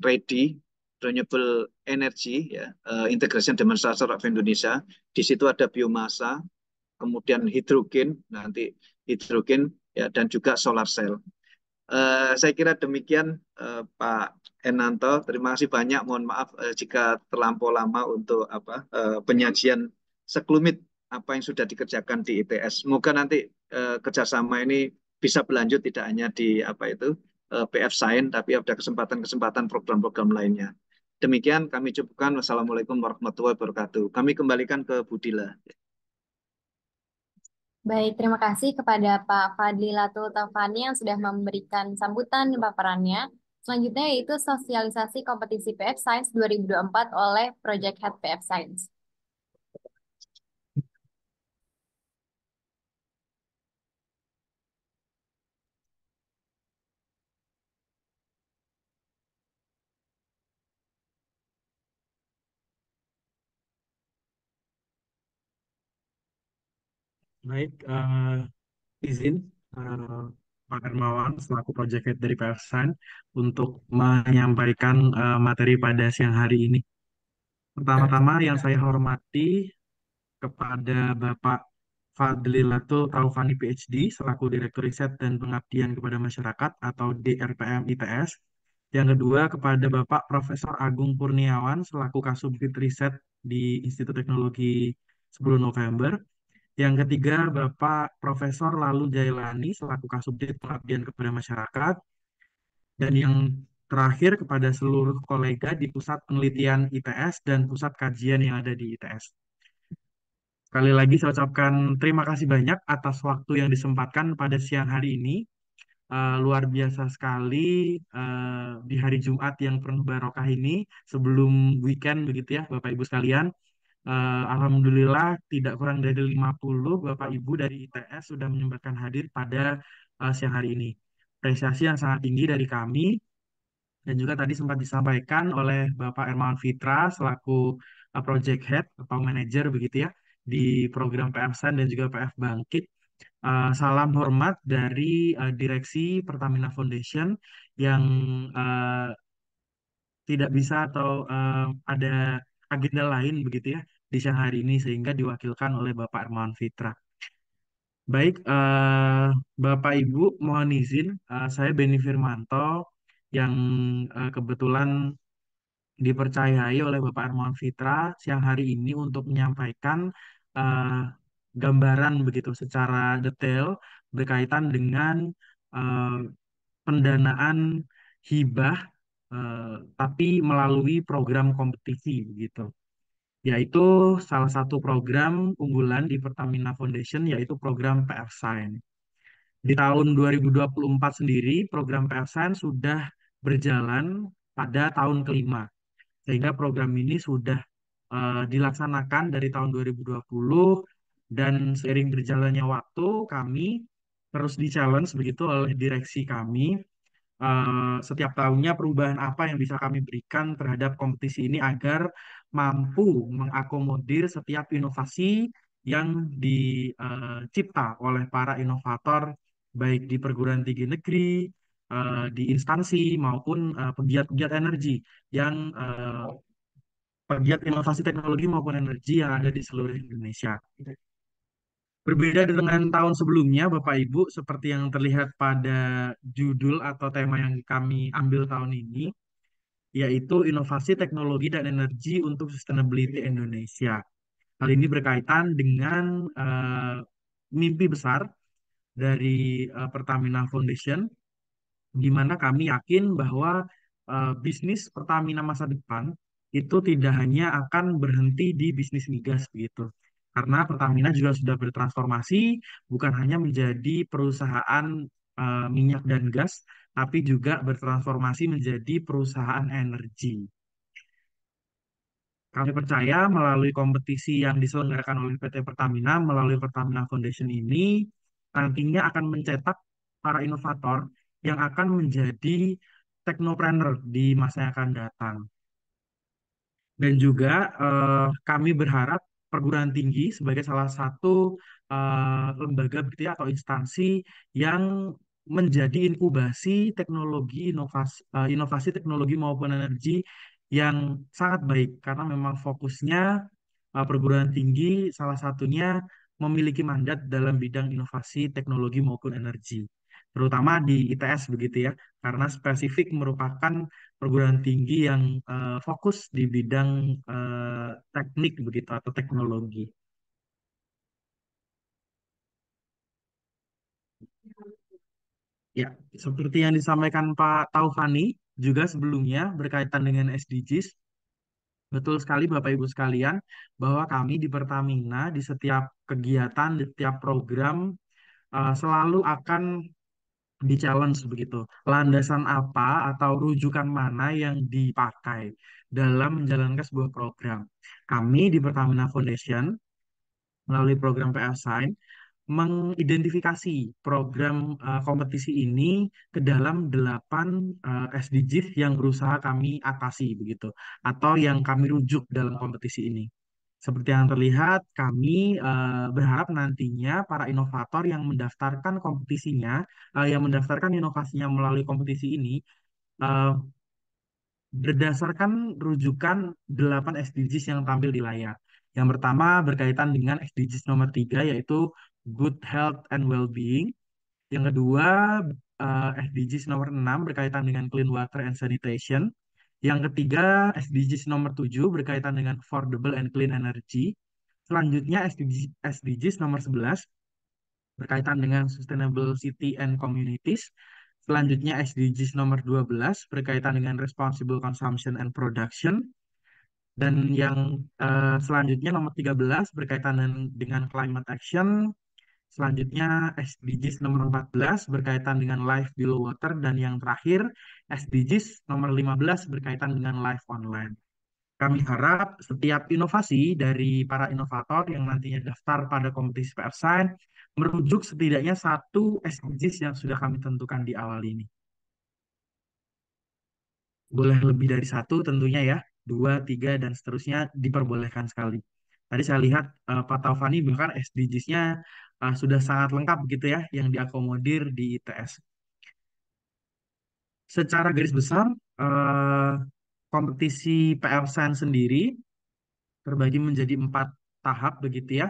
REDI, Renewable Energy, ya, Integration Demonstrator of Indonesia. Di situ ada biomasa, kemudian hidrogen, nanti hidrogen, ya, dan juga solar cell. Saya kira demikian Pak Enanto. Terima kasih banyak. Mohon maaf jika terlampau lama untuk penyajian sekelumit apa yang sudah dikerjakan di ITS. Semoga nanti kerjasama ini bisa berlanjut tidak hanya di PF Science, tapi ada kesempatan-kesempatan program-program lainnya. Demikian kami cukupkan. Wassalamualaikum warahmatullahi wabarakatuh. Kami kembalikan ke Budila.
Baik, terima kasih kepada Pak Fadlilatul Taufani yang sudah memberikan sambutan paparannya. Selanjutnya yaitu sosialisasi kompetisi PF Science 2024 oleh Project Head PF Science.
Baik, izin Pak Hermawan selaku Project Head dari PFSAN untuk menyampaikan materi pada siang hari ini. Pertama-tama yang saya hormati kepada Bapak Fadlilatul Taufani PhD selaku Direktur Riset dan Pengabdian kepada Masyarakat atau DRPM ITS. Yang kedua kepada Bapak Profesor Agung Purniawan selaku Kasubdit Riset di Institut Teknologi 10 November.
Yang ketiga, Bapak Profesor Lalu Jailani selaku Kasubdit Pengabdian kepada Masyarakat. Dan yang terakhir kepada seluruh kolega di Pusat Penelitian ITS dan Pusat Kajian yang ada di ITS. Sekali lagi saya ucapkan terima kasih banyak atas waktu yang disempatkan pada siang hari ini. Luar biasa sekali di hari Jumat yang penuh barokah ini sebelum weekend begitu ya Bapak Ibu sekalian. Alhamdulillah tidak kurang dari 50 Bapak Ibu dari ITS sudah menyempatkan hadir pada siang hari ini. Apresiasi yang sangat tinggi dari kami dan juga tadi sempat disampaikan oleh Bapak Ermawan Fitra selaku Project Head atau Manager begitu ya di program PF San dan juga PF Bangkit. Salam hormat dari Direksi Pertamina Foundation yang uh, tidak bisa atau ada agenda lain begitu ya di siang hari ini sehingga diwakilkan oleh Bapak Ermawan Fitra. Baik, Bapak Ibu mohon izin saya Beni Firmanto yang kebetulan dipercayai oleh Bapak Ermawan Fitra siang hari ini untuk menyampaikan eh, gambaran begitu secara detail berkaitan dengan eh, pendanaan hibah eh, tapi melalui program kompetisi begitu. Yaitu salah satu program unggulan di Pertamina Foundation yaitu program PF Sign. Di tahun 2024 sendiri program PF Sign sudah berjalan pada tahun kelima sehingga program ini sudah dilaksanakan dari tahun 2020 dan seiring berjalannya waktu kami terus di-challenge begitu oleh direksi kami setiap tahunnya perubahan apa yang bisa kami berikan terhadap kompetisi ini agar mampu mengakomodir setiap inovasi yang dicipta oleh para inovator baik di perguruan tinggi negeri, di instansi maupun pegiat-pegiat energi yang pegiat inovasi teknologi maupun energi yang ada di seluruh Indonesia. Berbeda dengan tahun sebelumnya, Bapak Ibu, seperti yang terlihat pada judul atau tema yang kami ambil tahun ini, yaitu inovasi teknologi dan energi untuk sustainability Indonesia. Hal ini berkaitan dengan mimpi besar dari Pertamina Foundation, di mana kami yakin bahwa bisnis Pertamina masa depan itu tidak hanya akan berhenti di bisnis migas begitu. Karena Pertamina juga sudah bertransformasi bukan hanya menjadi perusahaan minyak dan gas, tapi juga bertransformasi menjadi perusahaan energi. Kami percaya melalui kompetisi yang diselenggarakan oleh PT Pertamina melalui Pertamina Foundation ini nantinya akan mencetak para inovator yang akan menjadi teknopreneur di masa yang akan datang. Dan juga kami berharap perguruan tinggi sebagai salah satu lembaga begitu ya, atau instansi yang menjadi inkubasi teknologi inovasi teknologi maupun energi yang sangat baik karena memang fokusnya perguruan tinggi salah satunya memiliki mandat dalam bidang inovasi teknologi maupun energi terutama di ITS begitu ya karena spesifik merupakan perguruan tinggi yang fokus di bidang teknik begitu atau teknologi. Ya, seperti yang disampaikan Pak Taufani juga sebelumnya berkaitan dengan SDGs, betul sekali Bapak Ibu sekalian bahwa kami di Pertamina di setiap kegiatan, di setiap program selalu akan di-challenge begitu. Landasan apa atau rujukan mana yang dipakai dalam menjalankan sebuah program. Kami di Pertamina Foundation melalui program PF Sign mengidentifikasi program kompetisi ini ke dalam 8 SDGs yang berusaha kami atasi begitu atau yang kami rujuk dalam kompetisi ini. Seperti yang terlihat, kami berharap nantinya para inovator yang mendaftarkan kompetisinya, yang mendaftarkan inovasinya melalui kompetisi ini, eh, berdasarkan rujukan 8 SDGs yang tampil di layar. Yang pertama berkaitan dengan SDGs nomor 3 yaitu Good Health and Well-being. Yang kedua SDGs nomor 6 berkaitan dengan Clean Water and Sanitation. Yang ketiga SDGs nomor 7 berkaitan dengan Affordable and Clean Energy. Selanjutnya SDGs nomor 11 berkaitan dengan Sustainable City and Communities. Selanjutnya SDGs nomor 12 berkaitan dengan Responsible Consumption and Production. Dan yang selanjutnya nomor 13 berkaitan dengan Climate Action. Selanjutnya SDGs nomor 14 berkaitan dengan Life Below Water. Dan yang terakhir SDGs nomor 15 berkaitan dengan Life Online. Kami harap setiap inovasi dari para inovator yang nantinya daftar pada kompetisi PR Science merujuk setidaknya satu SDGs yang sudah kami tentukan di awal ini. Boleh lebih dari satu tentunya ya, dua, tiga, dan seterusnya diperbolehkan sekali. Tadi saya lihat Pak Taufani bahkan SDGs-nya sudah sangat lengkap gitu ya, yang diakomodir di ITS. Secara garis besar, kompetisi PR Science sendiri terbagi menjadi 4 tahap begitu ya,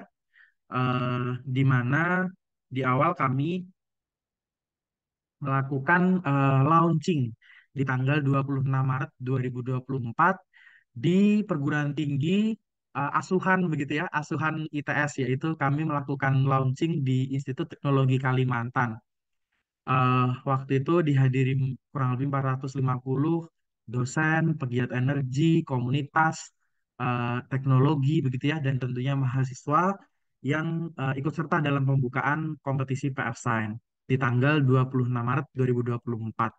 di mana di awal kami melakukan launching di tanggal 26 Maret 2024 di perguruan tinggi asuhan begitu ya, asuhan ITS, yaitu kami melakukan launching di Institut Teknologi Kalimantan. Waktu itu dihadiri kurang lebih 450 dosen, pegiat energi, komunitas, teknologi begitu ya, dan tentunya mahasiswa yang ikut serta dalam pembukaan kompetisi PR Science di tanggal 26 Maret 2024.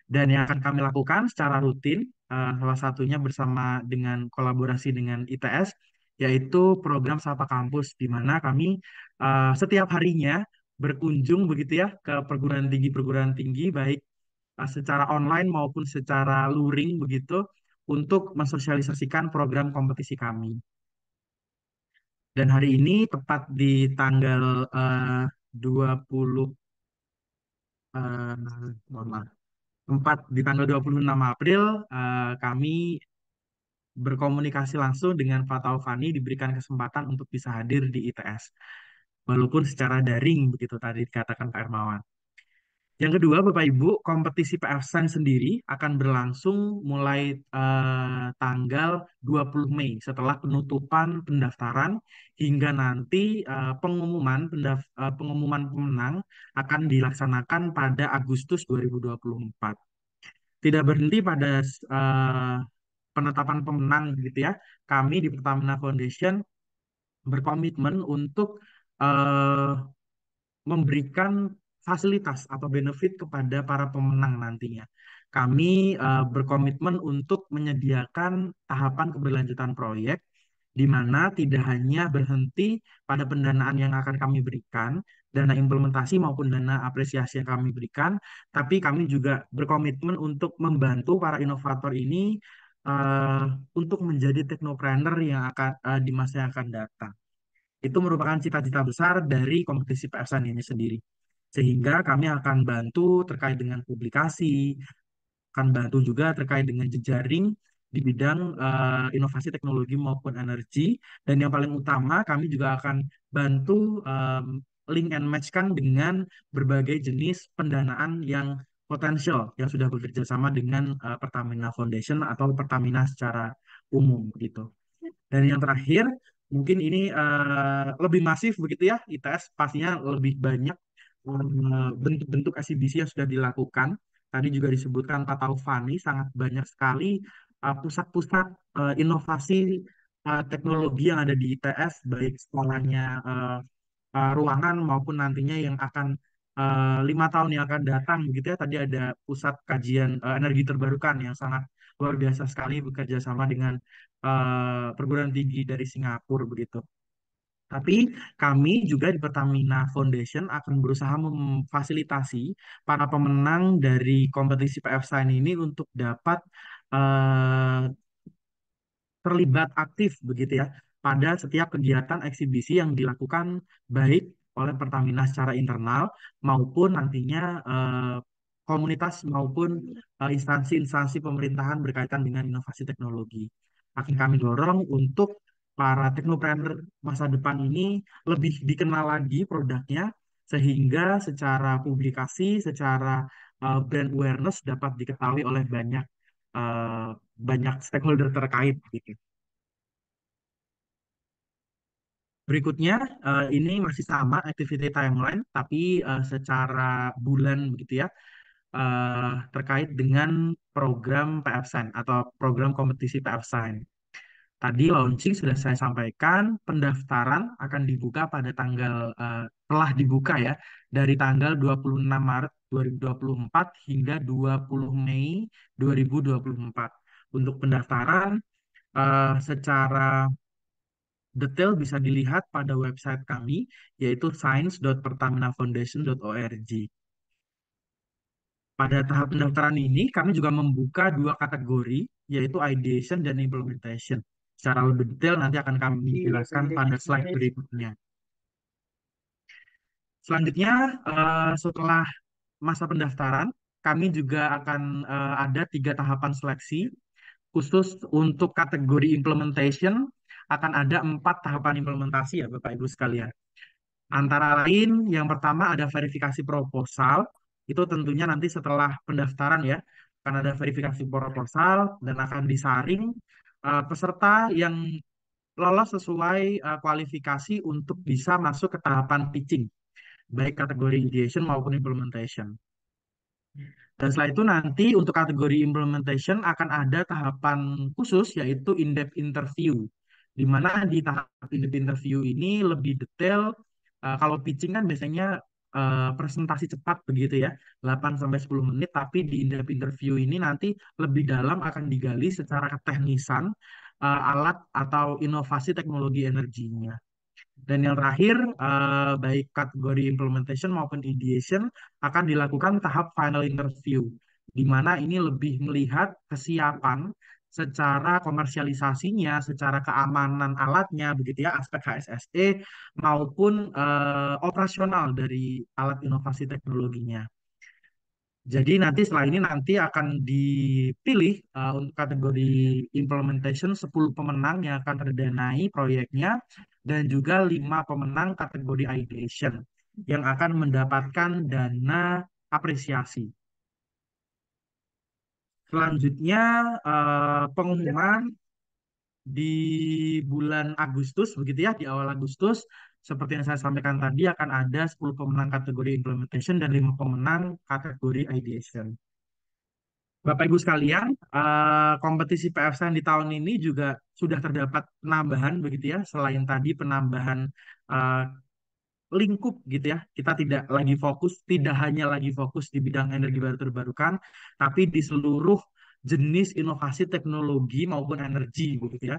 Dan yang akan kami lakukan secara rutin, salah satunya bersama dengan kolaborasi dengan ITS, yaitu program Sapa Kampus, di mana kami setiap harinya berkunjung begitu ya ke perguruan tinggi baik secara online maupun secara luring begitu untuk mensosialisasikan program kompetisi kami. Dan hari ini tepat di tanggal 20 mohon maaf, tepat di tanggal 26 April kami berkomunikasi langsung dengan Pak Taufani, diberikan kesempatan untuk bisa hadir di ITS walaupun secara daring begitu tadi dikatakan Pak Hermawan. Yang kedua, Bapak Ibu, kompetisi PFSN sendiri akan berlangsung mulai tanggal 20 Mei setelah penutupan pendaftaran hingga nanti pengumuman pemenang akan dilaksanakan pada Agustus 2024. Tidak berhenti pada penetapan pemenang gitu ya. Kami di Pertamina Foundation berkomitmen untuk memberikan fasilitas atau benefit kepada para pemenang nantinya. Kami berkomitmen untuk menyediakan tahapan keberlanjutan proyek, di mana tidak hanya berhenti pada pendanaan yang akan kami berikan, dana implementasi maupun dana apresiasi yang kami berikan, tapi kami juga berkomitmen untuk membantu para inovator ini untuk menjadi teknopreneur yang akan di masa yang akan datang. Itu merupakan cita-cita besar dari kompetisi PFSN ini sendiri. Sehingga kami akan bantu terkait dengan publikasi, akan bantu juga terkait dengan jejaring di bidang inovasi teknologi maupun energi. Dan yang paling utama, kami juga akan bantu link and match kan dengan berbagai jenis pendanaan yang potensial yang sudah bekerja sama dengan Pertamina Foundation atau Pertamina secara umum gitu. Dan yang terakhir, mungkin ini lebih masif begitu ya, ITS pastinya lebih banyak bentuk-bentuk eksibisi yang sudah dilakukan. Tadi juga disebutkan Pak Taufani, sangat banyak sekali pusat-pusat inovasi teknologi yang ada di ITS, baik sekolahnya ruangan maupun nantinya yang akan 5 tahun yang akan datang begitu ya. Tadi ada pusat kajian energi terbarukan yang sangat luar biasa sekali bekerja sama dengan perguruan tinggi dari Singapura begitu. Tapi kami juga di Pertamina Foundation akan berusaha memfasilitasi para pemenang dari kompetisi PF Sign ini untuk dapat terlibat aktif begitu ya pada setiap kegiatan eksibisi yang dilakukan baik oleh Pertamina secara internal maupun nantinya komunitas maupun instansi-instansi pemerintahan berkaitan dengan inovasi teknologi. Akan kami dorong untuk para teknopreneur masa depan ini lebih dikenal lagi produknya sehingga secara publikasi, secara brand awareness dapat diketahui oleh uh, banyak stakeholder terkait gitu. Berikutnya, ini masih sama activity timeline, tapi secara bulan begitu ya, terkait dengan program PF Sign atau program kompetisi PF Sign. Tadi launching sudah saya sampaikan, pendaftaran akan dibuka pada tanggal, telah dibuka ya, dari tanggal 26 Maret 2024 hingga 20 Mei 2024. Untuk pendaftaran secara detail bisa dilihat pada website kami, yaitu science.pertaminafoundation.org. Pada tahap pendaftaran ini, kami juga membuka dua kategori, yaitu ideation dan implementation. Secara lebih detail nanti akan kami jelaskan pada slide berikutnya. Selanjutnya, setelah masa pendaftaran, kami juga akan ada 3 tahapan seleksi. Khusus untuk kategori implementation, akan ada 4 tahapan implementasi ya Bapak Ibu sekalian. Antara lain, yang pertama ada verifikasi proposal. Itu tentunya nanti setelah pendaftaran ya, akan ada verifikasi proposal dan akan disaring peserta yang lolos sesuai kualifikasi untuk bisa masuk ke tahapan pitching, baik kategori ideation maupun implementation. Dan setelah itu nanti untuk kategori implementation akan ada tahapan khusus yaitu in-depth interview. Di mana di tahap in-depth interview ini lebih detail. Kalau pitching kan biasanya presentasi cepat begitu ya, 8-10 menit, tapi di in-depth interview ini nanti lebih dalam akan digali secara keteknisan alat atau inovasi teknologi energinya. Dan yang terakhir, baik kategori implementation maupun ideation akan dilakukan tahap final interview, di mana ini lebih melihat kesiapan secara komersialisasinya, secara keamanan alatnya, begitu ya, aspek HSSE maupun operasional dari alat inovasi teknologinya. Jadi nanti setelah ini nanti akan dipilih untuk kategori implementation 10 pemenang yang akan terdanai proyeknya dan juga 5 pemenang kategori ideation yang akan mendapatkan dana apresiasi. Selanjutnya pengumuman di bulan Agustus begitu ya, di awal Agustus seperti yang saya sampaikan tadi akan ada 10 pemenang kategori implementation dan 5 pemenang kategori ideation. Bapak Ibu sekalian, kompetisi PFSN di tahun ini juga sudah terdapat penambahan begitu ya, selain tadi penambahan eh, lingkup gitu ya. Kita tidak hanya lagi fokus di bidang energi baru terbarukan, tapi di seluruh jenis inovasi teknologi maupun energi begitu ya.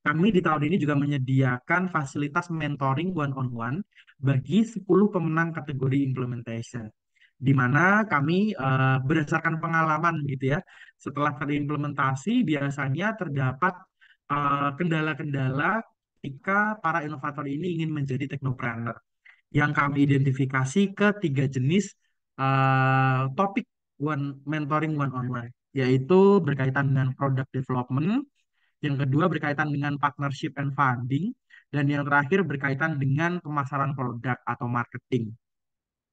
Kami di tahun ini juga menyediakan fasilitas mentoring one-on-one bagi 10 pemenang kategori implementation, di mana kami berdasarkan pengalaman gitu ya, setelah terimplementasi biasanya terdapat kendala-kendala ketika para inovator ini ingin menjadi teknopreneur, yang kami identifikasi ke 3 jenis topik mentoring one-on-one, yaitu berkaitan dengan product development, yang kedua berkaitan dengan partnership and funding, dan yang terakhir berkaitan dengan pemasaran produk atau marketing.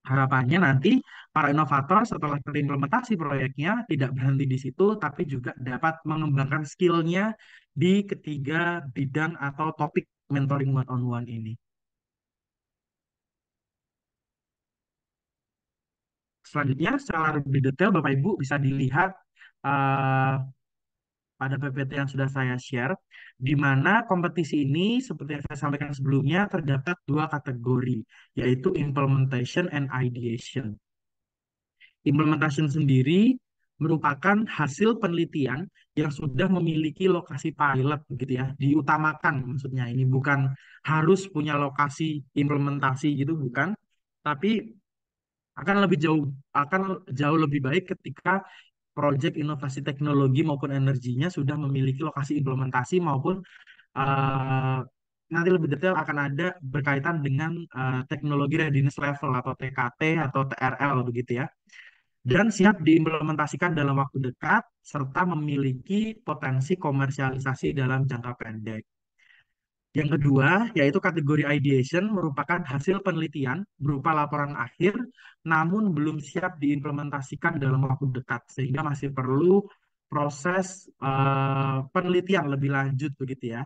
Harapannya nanti para inovator setelah terimplementasi proyeknya tidak berhenti di situ, tapi juga dapat mengembangkan skillnya di ketiga bidang atau topik mentoring one-on-one ini. Selanjutnya, secara lebih detail, Bapak Ibu bisa dilihat pada PPT yang sudah saya share, di mana kompetisi ini, seperti yang saya sampaikan sebelumnya, terdapat 2 kategori, yaitu implementation and ideation. Implementation sendiri merupakan hasil penelitian yang sudah memiliki lokasi pilot, begitu ya, diutamakan maksudnya. Ini bukan harus punya lokasi implementasi gitu, bukan, tapi akan jauh lebih baik ketika proyek inovasi teknologi maupun energinya sudah memiliki lokasi implementasi maupun nanti lebih detail akan ada berkaitan dengan teknologi readiness level atau TKT atau TRL begitu ya, dan siap diimplementasikan dalam waktu dekat serta memiliki potensi komersialisasi dalam jangka pendek. Yang kedua, yaitu kategori ideation, merupakan hasil penelitian berupa laporan akhir, namun belum siap diimplementasikan dalam waktu dekat, sehingga masih perlu proses penelitian lebih lanjut begitu ya.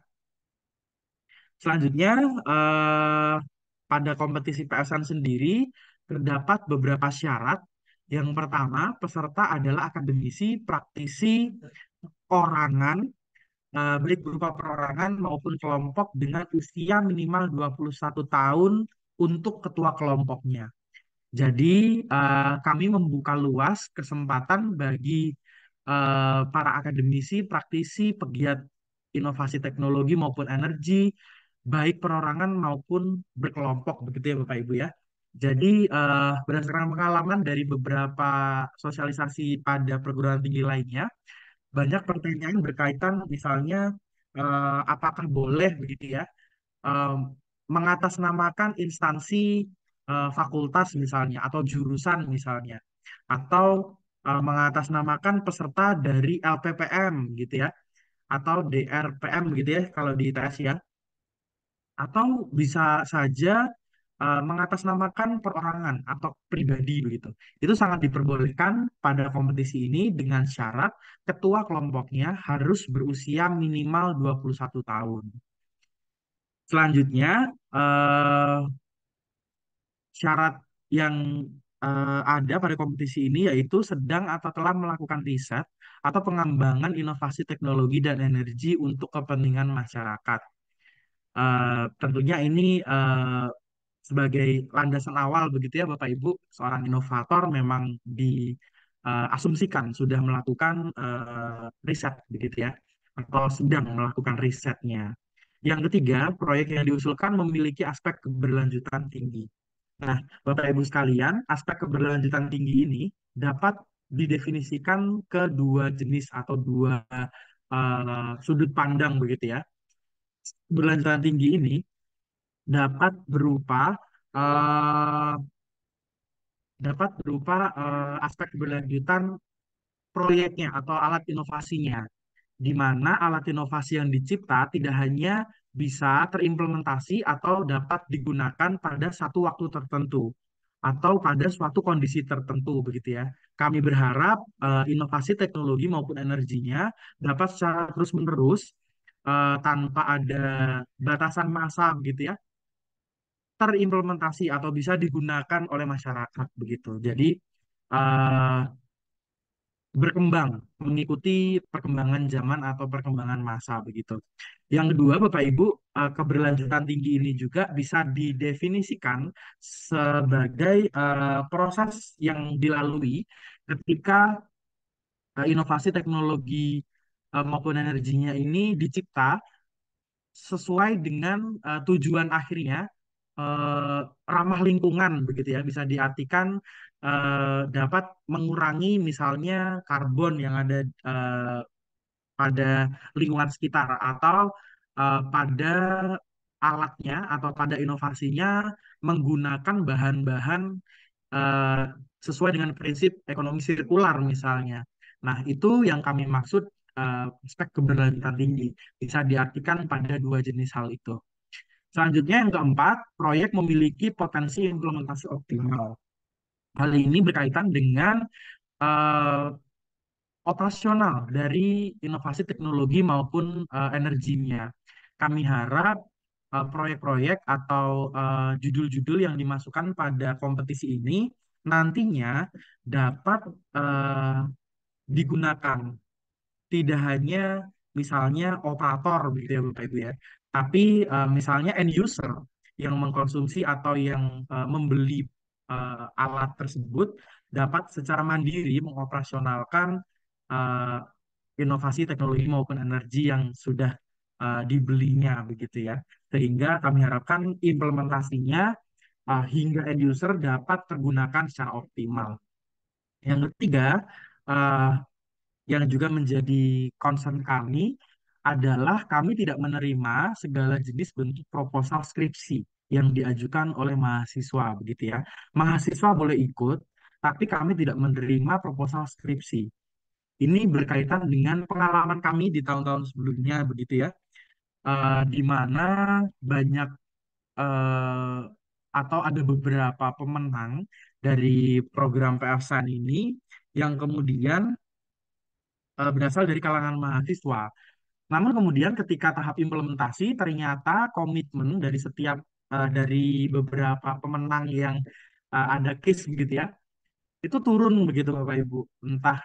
Selanjutnya, eh, pada kompetisi PSN sendiri terdapat beberapa syarat. Yang pertama, peserta adalah akademisi, praktisi, orangan, baik berupa perorangan maupun kelompok dengan usia minimal 21 tahun untuk ketua kelompoknya. Jadi, kami membuka luas kesempatan bagi para akademisi, praktisi, pegiat inovasi teknologi maupun energi, baik perorangan maupun berkelompok, begitu ya Bapak Ibu ya. Jadi, berdasarkan pengalaman dari beberapa sosialisasi pada perguruan tinggi lainnya, banyak pertanyaan berkaitan misalnya apakah boleh begitu ya em, mengatasnamakan instansi fakultas misalnya atau jurusan misalnya atau mengatasnamakan peserta dari LPPM gitu ya atau DRPM gitu ya kalau di ITS ya atau bisa saja mengatasnamakan perorangan atau pribadi begitu. Itu sangat diperbolehkan pada kompetisi ini dengan syarat ketua kelompoknya harus berusia minimal 21 tahun. Selanjutnya, eh, syarat yang ada pada kompetisi ini yaitu sedang atau telah melakukan riset atau pengembangan inovasi teknologi dan energi untuk kepentingan masyarakat. Tentunya ini sebagai landasan awal begitu ya Bapak Ibu, seorang inovator memang diasumsikan sudah melakukan riset begitu ya, atau sedang melakukan risetnya. Yang ketiga, proyek yang diusulkan memiliki aspek keberlanjutan tinggi. Nah, Bapak Ibu sekalian, aspek keberlanjutan tinggi ini dapat didefinisikan ke dua jenis atau dua sudut pandang begitu ya. Keberlanjutan tinggi ini dapat berupa eh, aspek keberlanjutan proyeknya atau alat inovasinya, di mana alat inovasi yang dicipta tidak hanya bisa terimplementasi atau dapat digunakan pada satu waktu tertentu atau pada suatu kondisi tertentu begitu ya. Kami berharap inovasi teknologi maupun energinya dapat secara terus-menerus tanpa ada batasan masa begitu ya terimplementasi atau bisa digunakan oleh masyarakat begitu. Jadi eh, berkembang mengikuti perkembangan zaman atau perkembangan masa begitu. Yang kedua, Bapak Ibu, keberlanjutan tinggi ini juga bisa didefinisikan sebagai proses yang dilalui ketika inovasi teknologi maupun energinya ini dicipta sesuai dengan tujuan akhirnya eh, ramah lingkungan begitu ya bisa diartikan dapat mengurangi misalnya karbon yang ada pada lingkungan sekitar atau pada alatnya atau pada inovasinya menggunakan bahan-bahan eh, sesuai dengan prinsip ekonomi sirkular misalnya. Nah, itu yang kami maksud aspek keberlanjutan tinggi. Bisa diartikan pada dua jenis hal itu. Selanjutnya yang keempat, proyek memiliki potensi implementasi optimal. Hal ini berkaitan dengan eh, operasional dari inovasi teknologi maupun energinya. Kami harap proyek-proyek atau judul-judul yang dimasukkan pada kompetisi ini nantinya dapat eh, digunakan tidak hanya misalnya operator gitu ya Bapak Ibu ya, tapi misalnya end user yang mengkonsumsi atau yang membeli alat tersebut dapat secara mandiri mengoperasionalkan eh, inovasi teknologi maupun energi yang sudah dibelinya begitu ya. Sehingga kami harapkan implementasinya hingga end user dapat tergunakan secara optimal. Yang ketiga, eh, yang juga menjadi concern kami adalah kami tidak menerima segala jenis bentuk proposal skripsi yang diajukan oleh mahasiswa begitu ya. Mahasiswa boleh ikut, tapi kami tidak menerima proposal skripsi. Ini berkaitan dengan pengalaman kami di tahun-tahun sebelumnya begitu ya, di mana banyak eh, atau ada beberapa pemenang dari program PFSAN ini yang kemudian berasal dari kalangan mahasiswa. Namun kemudian ketika tahap implementasi ternyata komitmen dari setiap dari beberapa pemenang yang ada case begitu ya, itu turun begitu Bapak Ibu. Entah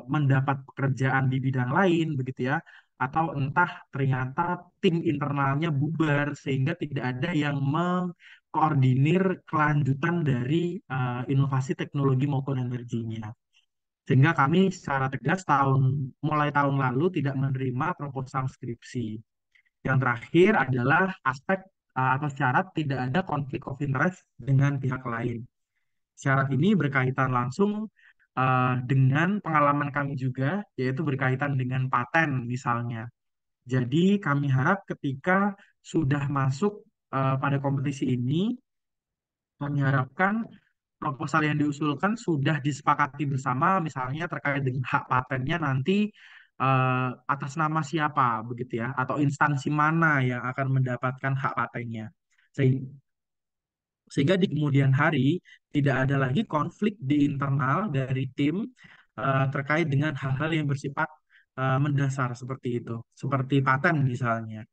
mendapat pekerjaan di bidang lain begitu ya, atau entah ternyata tim internalnya bubar sehingga tidak ada yang mengkoordinir kelanjutan dari inovasi teknologi maupun energinya. Sehingga kami secara tegas mulai tahun lalu tidak menerima proposal skripsi. Yang terakhir adalah aspek atau syarat tidak ada konflik of interest dengan pihak lain. Syarat ini berkaitan langsung dengan pengalaman kami juga, yaitu berkaitan dengan paten misalnya. Jadi kami harap ketika sudah masuk pada kompetisi ini, kami harapkan proposal yang diusulkan sudah disepakati bersama, misalnya terkait dengan hak patennya nanti atas nama siapa, begitu ya, atau instansi mana yang akan mendapatkan hak patennya. Sehingga di kemudian hari tidak ada lagi konflik di internal dari tim terkait dengan hal-hal yang bersifat mendasar seperti itu, seperti paten misalnya.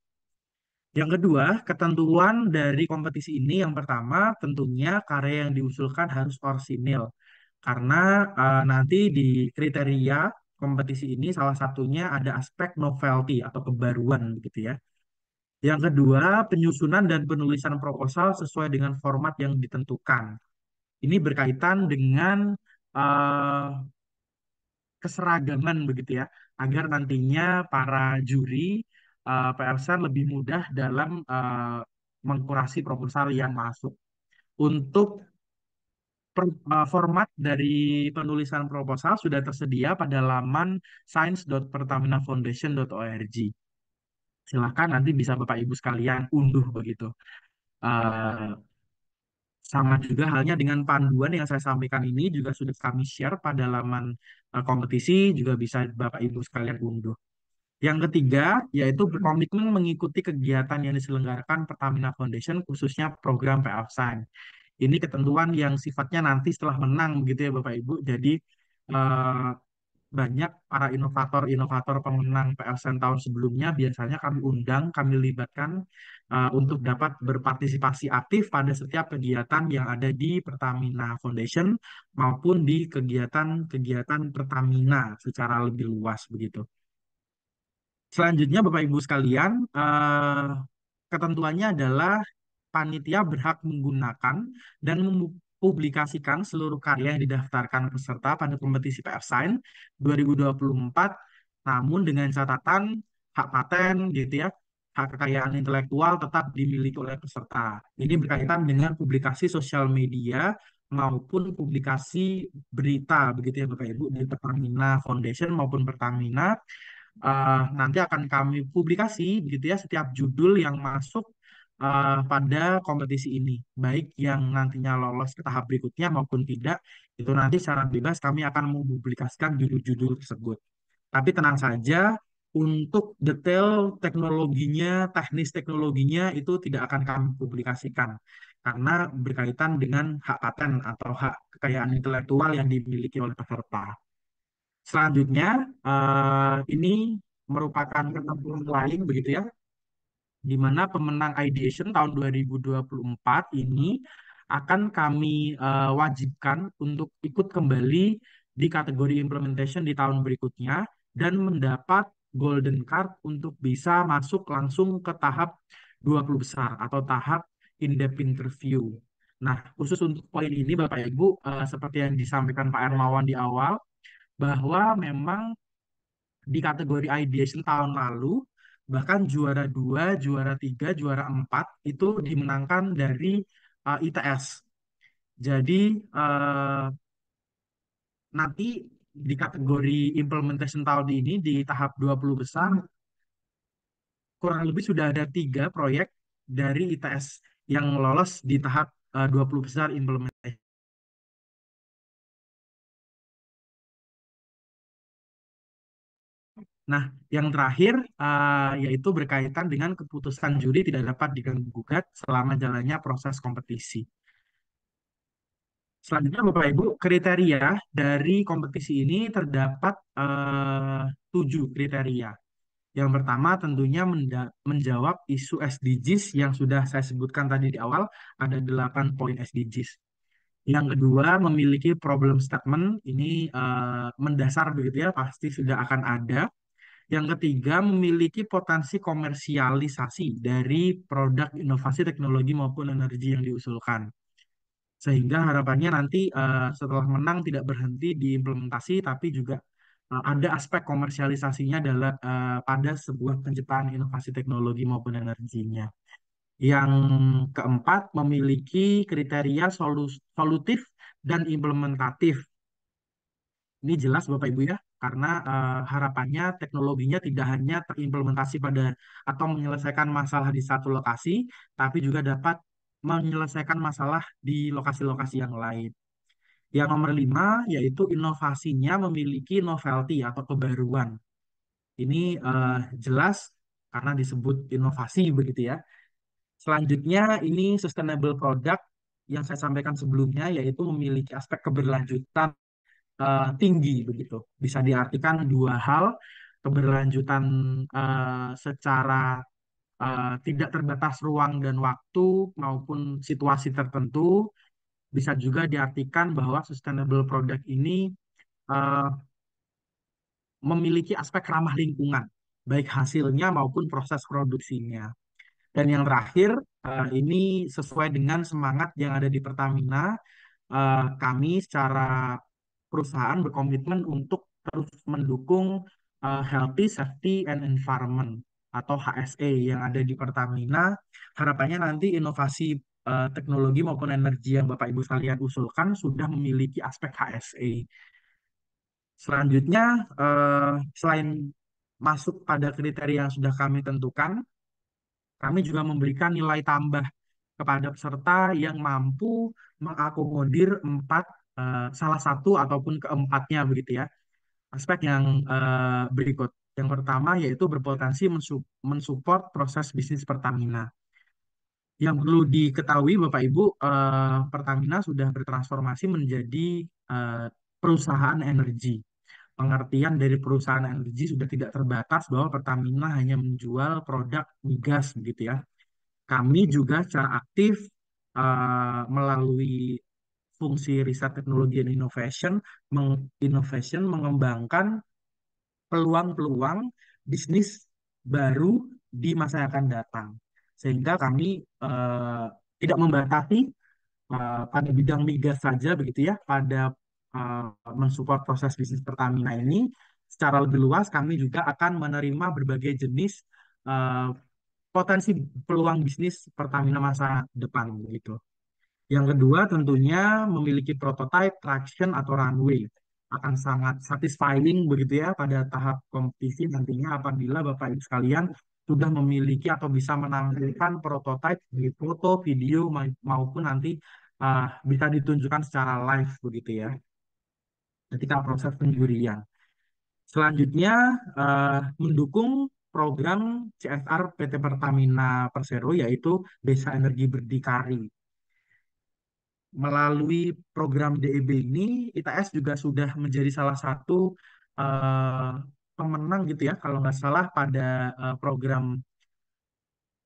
Yang kedua, ketentuan dari kompetisi ini yang pertama tentunya karya yang diusulkan harus orsinil. Karena nanti di kriteria kompetisi ini salah satunya ada aspek novelty atau kebaruan gitu ya. Yang kedua, penyusunan dan penulisan proposal sesuai dengan format yang ditentukan. Ini berkaitan dengan eh, keseragaman begitu ya, agar nantinya para juri PLSN lebih mudah dalam mengkurasi proposal yang masuk. Untuk format dari penulisan proposal sudah tersedia pada laman science.pertaminafoundation.org. Silakan nanti bisa Bapak Ibu sekalian unduh begitu. Eh, Sama juga halnya dengan panduan yang saya sampaikan ini juga sudah kami share pada laman kompetisi, juga bisa Bapak Ibu sekalian unduh. Yang ketiga, yaitu berkomitmen mengikuti kegiatan yang diselenggarakan Pertamina Foundation, khususnya program PF Science. Ini ketentuan yang sifatnya nanti setelah menang, begitu ya Bapak Ibu. Jadi eh, banyak para inovator-inovator pemenang PLSN tahun sebelumnya biasanya kami undang, kami libatkan untuk dapat berpartisipasi aktif pada setiap kegiatan yang ada di Pertamina Foundation maupun di kegiatan-kegiatan Pertamina secara lebih luas begitu. Selanjutnya Bapak Ibu sekalian, ketentuannya adalah panitia berhak menggunakan dan mempublikasikan seluruh karya yang didaftarkan peserta pada kompetisi PF Science 2024, namun dengan catatan hak paten gitu ya, hak kekayaan intelektual tetap dimiliki oleh peserta. Ini berkaitan dengan publikasi sosial media maupun publikasi berita begitu ya Bapak Ibu di Pertamina Foundation maupun Pertamina. Nanti akan kami publikasi begitu ya setiap judul yang masuk pada kompetisi ini, baik yang nantinya lolos ke tahap berikutnya maupun tidak, itu nanti secara bebas kami akan mempublikasikan judul-judul tersebut. Tapi tenang saja, untuk detail teknologinya, teknis teknologinya itu tidak akan kami publikasikan karena berkaitan dengan hak paten atau hak kekayaan intelektual yang dimiliki oleh peserta. Selanjutnya, ini merupakan ketentuan lain begitu ya, di mana pemenang ideation tahun 2024 ini akan kami wajibkan untuk ikut kembali di kategori implementation di tahun berikutnya dan mendapat golden card untuk bisa masuk langsung ke tahap 20 besar atau tahap in-depth interview. Nah, khusus untuk poin ini Bapak Ibu, seperti yang disampaikan Pak Hermawan di awal, bahwa memang di kategori ideation tahun lalu, bahkan juara 2, juara 3, juara 4 itu dimenangkan dari ITS. Jadi nanti di kategori implementation tahun ini di tahap 20 besar, kurang lebih sudah ada 3 proyek dari ITS yang lolos di tahap 20 besar implementation. Nah, yang terakhir yaitu berkaitan dengan keputusan juri tidak dapat diganggu-gugat selama jalannya proses kompetisi. Selanjutnya, Bapak Ibu, kriteria dari kompetisi ini terdapat 7 kriteria. Yang pertama tentunya menjawab isu SDGs yang sudah saya sebutkan tadi di awal, ada 8 poin SDGs. Yang kedua, memiliki problem statement, ini mendasar begitu ya, pasti sudah akan ada. Yang ketiga, memiliki potensi komersialisasi dari produk inovasi teknologi maupun energi yang diusulkan. Sehingga harapannya nanti setelah menang tidak berhenti di implementasi, tapi juga ada aspek komersialisasinya dalam pada sebuah penciptaan inovasi teknologi maupun energinya. Yang keempat, memiliki kriteria solutif dan implementatif. Ini jelas Bapak Ibu ya, karena harapannya teknologinya tidak hanya terimplementasi pada atau menyelesaikan masalah di satu lokasi, tapi juga dapat menyelesaikan masalah di lokasi-lokasi yang lain. Yang nomor 5, yaitu inovasinya memiliki novelty atau kebaruan. Ini jelas karena disebut inovasi begitu ya. Selanjutnya ini sustainable product yang saya sampaikan sebelumnya, yaitu memiliki aspek keberlanjutan tinggi begitu. Bisa diartikan dua hal, keberlanjutan secara tidak terbatas ruang dan waktu maupun situasi tertentu. Bisa juga diartikan bahwa sustainable product ini uh, memiliki aspek ramah lingkungan, baik hasilnya maupun proses produksinya. Dan yang terakhir, ini sesuai dengan semangat yang ada di Pertamina. Kami secara perusahaan berkomitmen untuk terus mendukung Healthy, Safety, and Environment atau HSE yang ada di Pertamina. Harapannya nanti inovasi teknologi maupun energi yang Bapak Ibu sekalian usulkan sudah memiliki aspek HSE. Selanjutnya, selain masuk pada kriteria yang sudah kami tentukan, kami juga memberikan nilai tambah kepada peserta yang mampu mengakomodir salah satu ataupun keempatnya begitu ya. Aspek yang berikut. Yang pertama yaitu berpotensi mensupport proses bisnis Pertamina. Yang perlu diketahui Bapak Ibu, Pertamina sudah bertransformasi menjadi perusahaan energi. Pengertian dari perusahaan energi sudah tidak terbatas bahwa Pertamina hanya menjual produk migas begitu ya. Kami juga secara aktif melalui fungsi riset teknologi dan innovation mengembangkan peluang-peluang bisnis baru di masa yang akan datang. Sehingga kami tidak membatasi pada bidang migas saja begitu ya, pada mensupport proses bisnis Pertamina ini. Secara lebih luas kami juga akan menerima berbagai jenis potensi peluang bisnis Pertamina masa depan begitu. Yang kedua tentunya memiliki prototype, traction atau runway akan sangat satisfying begitu ya pada tahap kompetisi nantinya apabila Bapak Ibu sekalian sudah memiliki atau bisa menampilkan prototype di foto, video maupun nanti bisa ditunjukkan secara live begitu ya ketika proses penjurian. Selanjutnya mendukung program CSR PT Pertamina Persero yaitu Desa Energi Berdikari. Melalui program DEB ini, ITS juga sudah menjadi salah satu pemenang gitu ya, kalau nggak salah pada program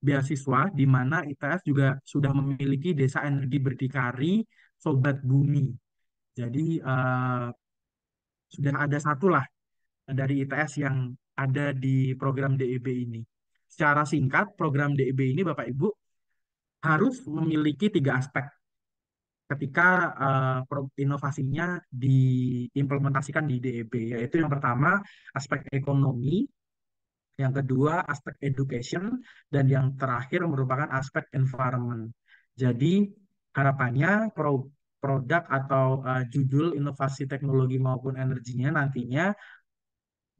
beasiswa, di mana ITS juga sudah memiliki Desa Energi Berdikari Sobat Bumi. Jadi sudah ada satu lah dari ITS yang ada di program DEB ini. Secara singkat, program DEB ini Bapak Ibu harus memiliki 3 aspek ketika inovasinya diimplementasikan di DEB, yaitu yang pertama aspek ekonomi, yang kedua aspek education, dan yang terakhir merupakan aspek environment. Jadi harapannya produk atau judul inovasi teknologi maupun energinya nantinya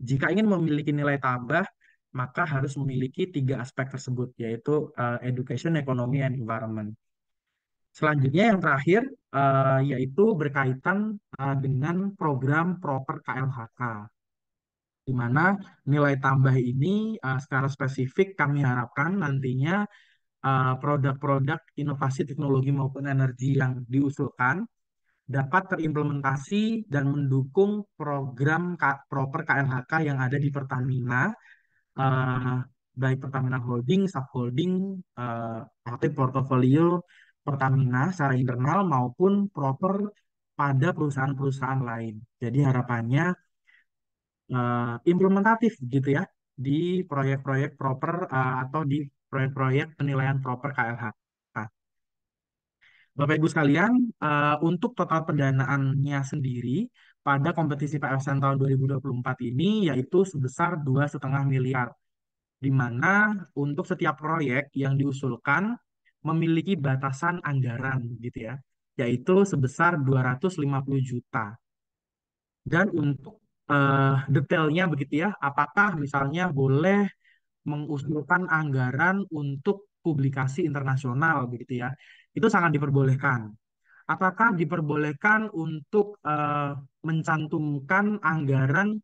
jika ingin memiliki nilai tambah maka harus memiliki 3 aspek tersebut, yaitu education, ekonomi, and environment. Selanjutnya yang terakhir yaitu berkaitan dengan program proper KLHK, di mana nilai tambah ini secara spesifik kami harapkan nantinya produk-produk inovasi teknologi maupun energi yang diusulkan dapat terimplementasi dan mendukung program proper KLHK yang ada di Pertamina eh, baik Pertamina Holding, subholding, aktif portofolio Pertamina secara internal maupun proper pada perusahaan-perusahaan lain. Jadi harapannya implementatif gitu ya di proyek-proyek proper atau di proyek-proyek penilaian proper KLH. Bapak Ibu sekalian, untuk total pendanaannya sendiri pada kompetisi PFSN tahun 2024 ini yaitu sebesar 2,5 miliar, di mana untuk setiap proyek yang diusulkan memiliki batasan anggaran gitu ya, yaitu sebesar 250 juta. Dan untuk detailnya begitu ya, apakah misalnya boleh mengusulkan anggaran untuk publikasi internasional begitu ya, itu sangat diperbolehkan. Apakah diperbolehkan untuk mencantumkan anggaran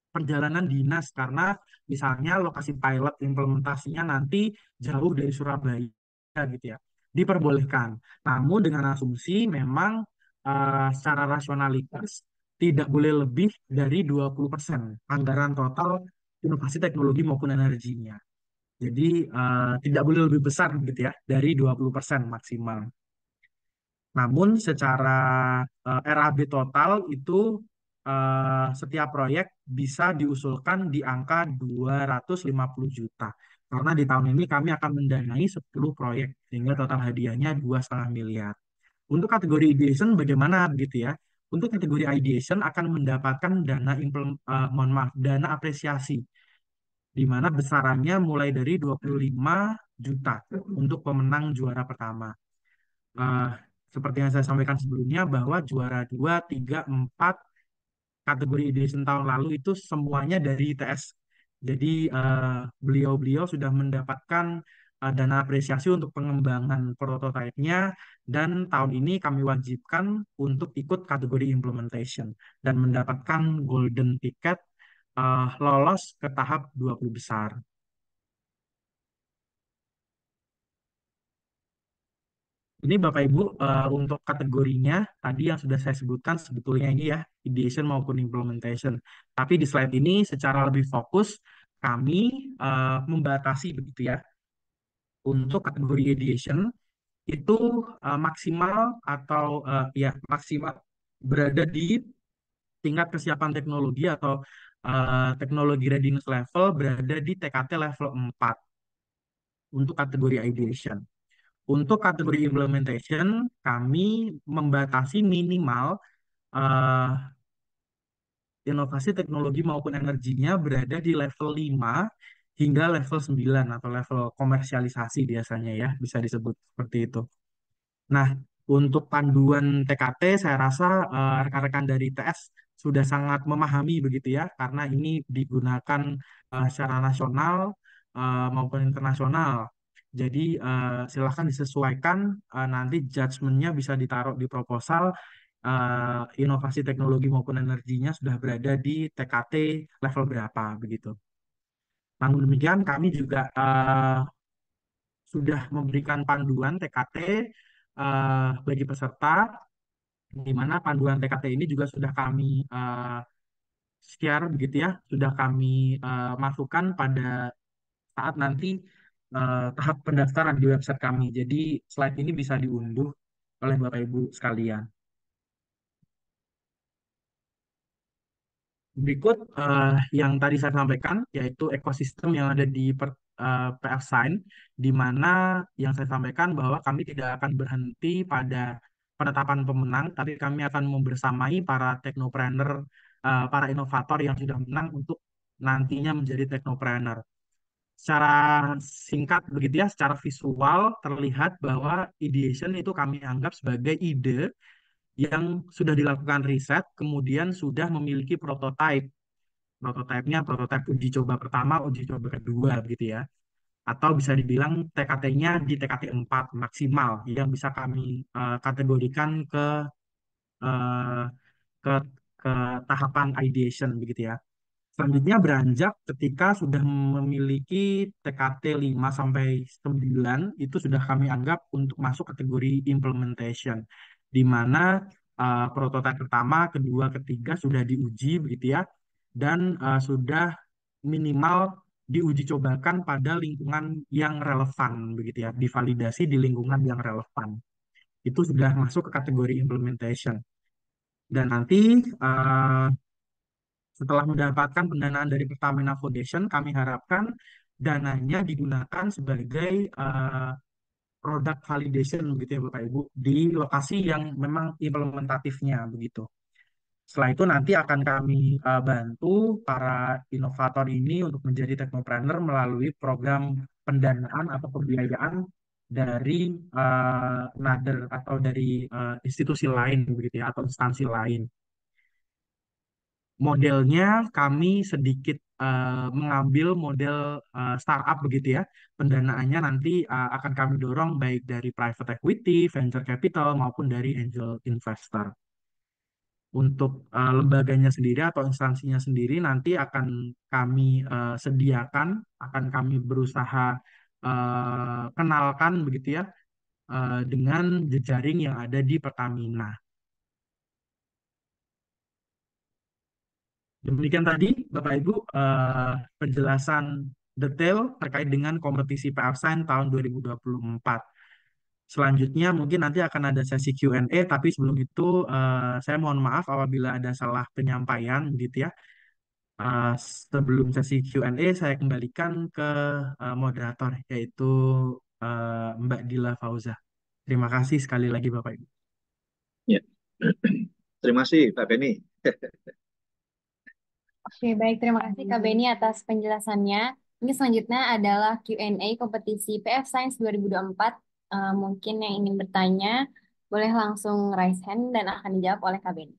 perjalanan dinas karena misalnya lokasi pilot implementasinya nanti jauh dari Surabaya gitu ya, diperbolehkan. Namun dengan asumsi memang secara rasionalitas tidak boleh lebih dari 20% anggaran total inovasi teknologi maupun energinya. Jadi tidak boleh lebih besar gitu ya dari 20% maksimal. Namun secara RAB total itu setiap proyek bisa diusulkan di angka 250 juta. Karena di tahun ini kami akan mendanai 10 proyek sehingga total hadiahnya 2,5 miliar. Untuk kategori ideation bagaimana gitu ya? Untuk kategori ideation akan mendapatkan mohon maaf, dana apresiasi di mana besarannya mulai dari 25 juta untuk pemenang juara pertama. Eh, Seperti yang saya sampaikan sebelumnya bahwa juara 2, 3, 4 kategori ideation tahun lalu itu semuanya dari ITS. Jadi beliau-beliau sudah mendapatkan dana apresiasi untuk pengembangan prototipenya dan tahun ini kami wajibkan untuk ikut kategori implementation dan mendapatkan golden ticket lolos ke tahap 20 besar. Ini Bapak Ibu untuk kategorinya tadi yang sudah saya sebutkan sebetulnya ini ya ideation maupun implementation. Tapi di slide ini secara lebih fokus kami membatasi begitu ya. Untuk kategori ideation itu maksimal atau ya maksimal berada di tingkat kesiapan teknologi atau teknologi readiness level berada di TKT level 4 untuk kategori ideation. Untuk kategori implementation, kami membatasi minimal uh, inovasi teknologi maupun energinya berada di level 5 hingga level 9 atau level komersialisasi biasanya ya, bisa disebut seperti itu. Nah, untuk panduan TKT, saya rasa rekan-rekan dari ITS sudah sangat memahami begitu ya, karena ini digunakan secara nasional maupun internasional. Jadi silahkan disesuaikan, nanti judgement-nya bisa ditaruh di proposal, inovasi teknologi maupun energinya sudah berada di TKT level berapa begitu. Namun demikian, kami juga sudah memberikan panduan TKT bagi peserta, di mana panduan TKT ini juga sudah kami share begitu ya, sudah kami masukkan pada saat nanti tahap pendaftaran di website kami. Jadi slide ini bisa diunduh oleh Bapak Ibu sekalian. Berikut yang tadi saya sampaikan, yaitu ekosistem yang ada di PF Sign, di mana yang saya sampaikan bahwa kami tidak akan berhenti pada penetapan pemenang, tapi kami akan membersamai para teknopreneur, para inovator yang sudah menang untuk nantinya menjadi teknopreneur. Secara singkat begitu ya, secara visual terlihat bahwa ideation itu kami anggap sebagai ide yang sudah dilakukan riset, kemudian sudah memiliki prototipe. Prototipenya prototipe uji coba pertama, uji coba kedua gitu ya. Atau bisa dibilang TKT-nya di TKT 4 maksimal yang bisa kami kategorikan uh, ke ke tahapan ideation begitu ya. Selanjutnya beranjak ketika sudah memiliki TKT 5 sampai 9 itu sudah kami anggap untuk masuk kategori implementation, di mana prototipe pertama, kedua, ketiga sudah diuji begitu ya, dan sudah minimal diuji cobakan pada lingkungan yang relevan begitu ya, divalidasi di lingkungan yang relevan. Itu sudah masuk ke kategori implementation. Dan nanti setelah mendapatkan pendanaan dari Pertamina Foundation, kami harapkan dananya digunakan sebagai product validation begitu ya Bapak Ibu di lokasi yang memang implementatifnya begitu. Setelah itu nanti akan kami bantu para inovator ini untuk menjadi technopreneur melalui program pendanaan atau pembiayaan dari NADER atau dari institusi lain begitu ya atau instansi lain. Modelnya kami sedikit mengambil model startup begitu ya. Pendanaannya nanti akan kami dorong baik dari private equity, venture capital maupun dari angel investor. Untuk lembaganya sendiri atau instansinya sendiri nanti akan kami sediakan, akan kami berusaha kenalkan begitu ya dengan jejaring yang ada di Pertamina. Demikian tadi, Bapak Ibu, penjelasan detail terkait dengan kompetisi PF Science tahun 2024. Selanjutnya mungkin nanti akan ada sesi Q&A, tapi sebelum itu saya mohon maaf apabila ada salah penyampaian, gitu ya. Sebelum sesi Q&A, saya kembalikan ke moderator, yaitu Mbak Dila Fauza. Terima kasih sekali lagi, Bapak Ibu.
Ya. Terima kasih, Pak Beni.
Oke, baik. Terima kasih Kak Beni atas penjelasannya. Ini selanjutnya adalah Q&A kompetisi PF Science 2024. Mungkin yang ingin bertanya, boleh langsung raise hand dan akan dijawab oleh Kak Beni.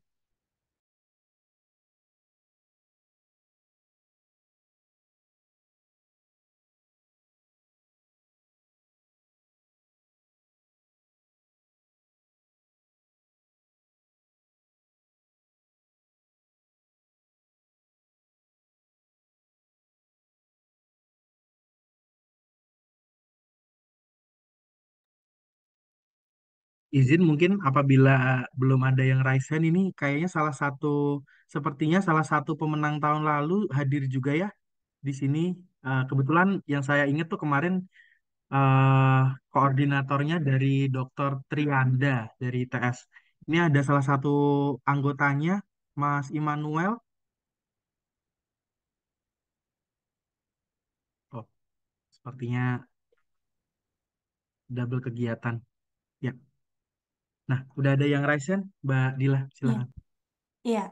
Izin mungkin apabila belum ada yang raise hand ini kayaknya sepertinya salah satu pemenang tahun lalu hadir juga ya di sini. Kebetulan yang saya ingat tuh kemarin eh, koordinatornya dari Dr. Trianda dari ITS. Ini ada salah satu anggotanya, Mas Immanuel. Oh, sepertinya double kegiatan. Ya. Nah, udah ada yang raise hand, Mbak Dila,
Iya,
silakan.
iya.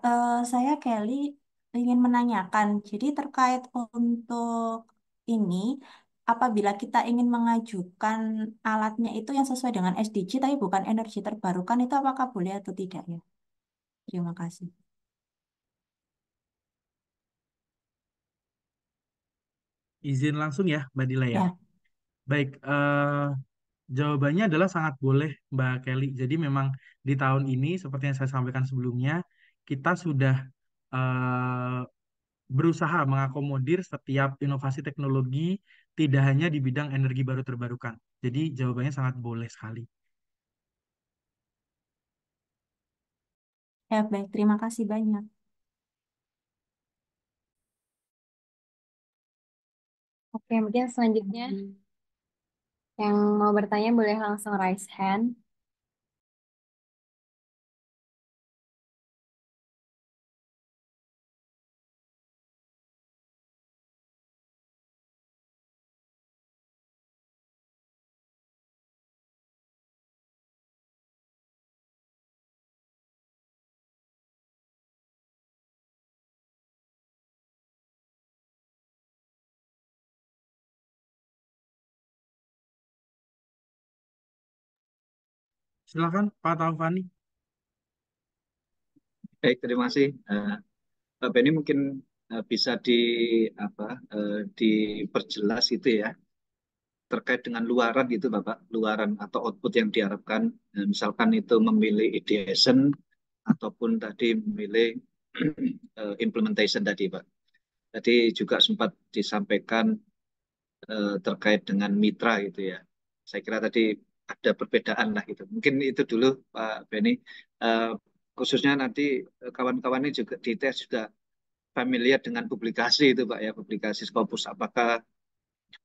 Saya Kelly ingin menanyakan, jadi terkait untuk ini, apabila kita ingin mengajukan alatnya itu yang sesuai dengan SDG tapi bukan energi terbarukan, itu apakah boleh atau tidak ya? Terima kasih.
Izin langsung ya, Mbak Dila ya.
Ya,
Baik, jawabannya adalah sangat boleh, Mbak Kelly. Jadi memang di tahun ini, seperti yang saya sampaikan sebelumnya, kita sudah eh, berusaha mengakomodir setiap inovasi teknologi, tidak hanya di bidang energi baru terbarukan. Jadi jawabannya sangat boleh sekali.
ya baik. Terima kasih banyak.
Oke, mungkin selanjutnya yang mau bertanya boleh langsung raise hand.
Silakan, Pak Taufani.
Baik, terima kasih. Pak Beni mungkin bisa apa, diperjelas itu ya terkait dengan luaran gitu Bapak, luaran atau output yang diharapkan. Misalkan itu memilih ideation ataupun tadi memilih implementation tadi Pak. Tadi juga sempat disampaikan terkait dengan mitra gitu ya. Saya kira tadi ada perbedaan lah gitu. Mungkin itu dulu Pak Beni. Eh, Khususnya nanti kawan-kawannya juga di ITS juga familiar dengan publikasi itu Pak ya, publikasi Scopus. Apakah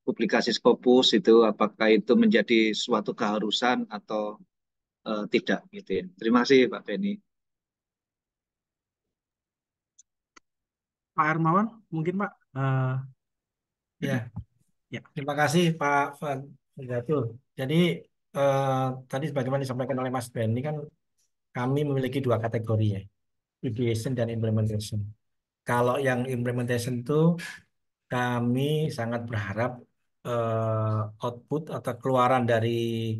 publikasi Scopus itu apakah itu menjadi suatu keharusan atau tidak gitu ya. Terima kasih Pak Beni.
Pak Hermawan, mungkin Pak.
Ya,
Ya.
terima kasih Pak Fadlatul. Jadi eh, tadi sebagaimana disampaikan oleh Mas Benny kan kami memiliki dua kategori ya, ideation dan implementation. Kalau yang implementation itu kami sangat berharap output atau keluaran dari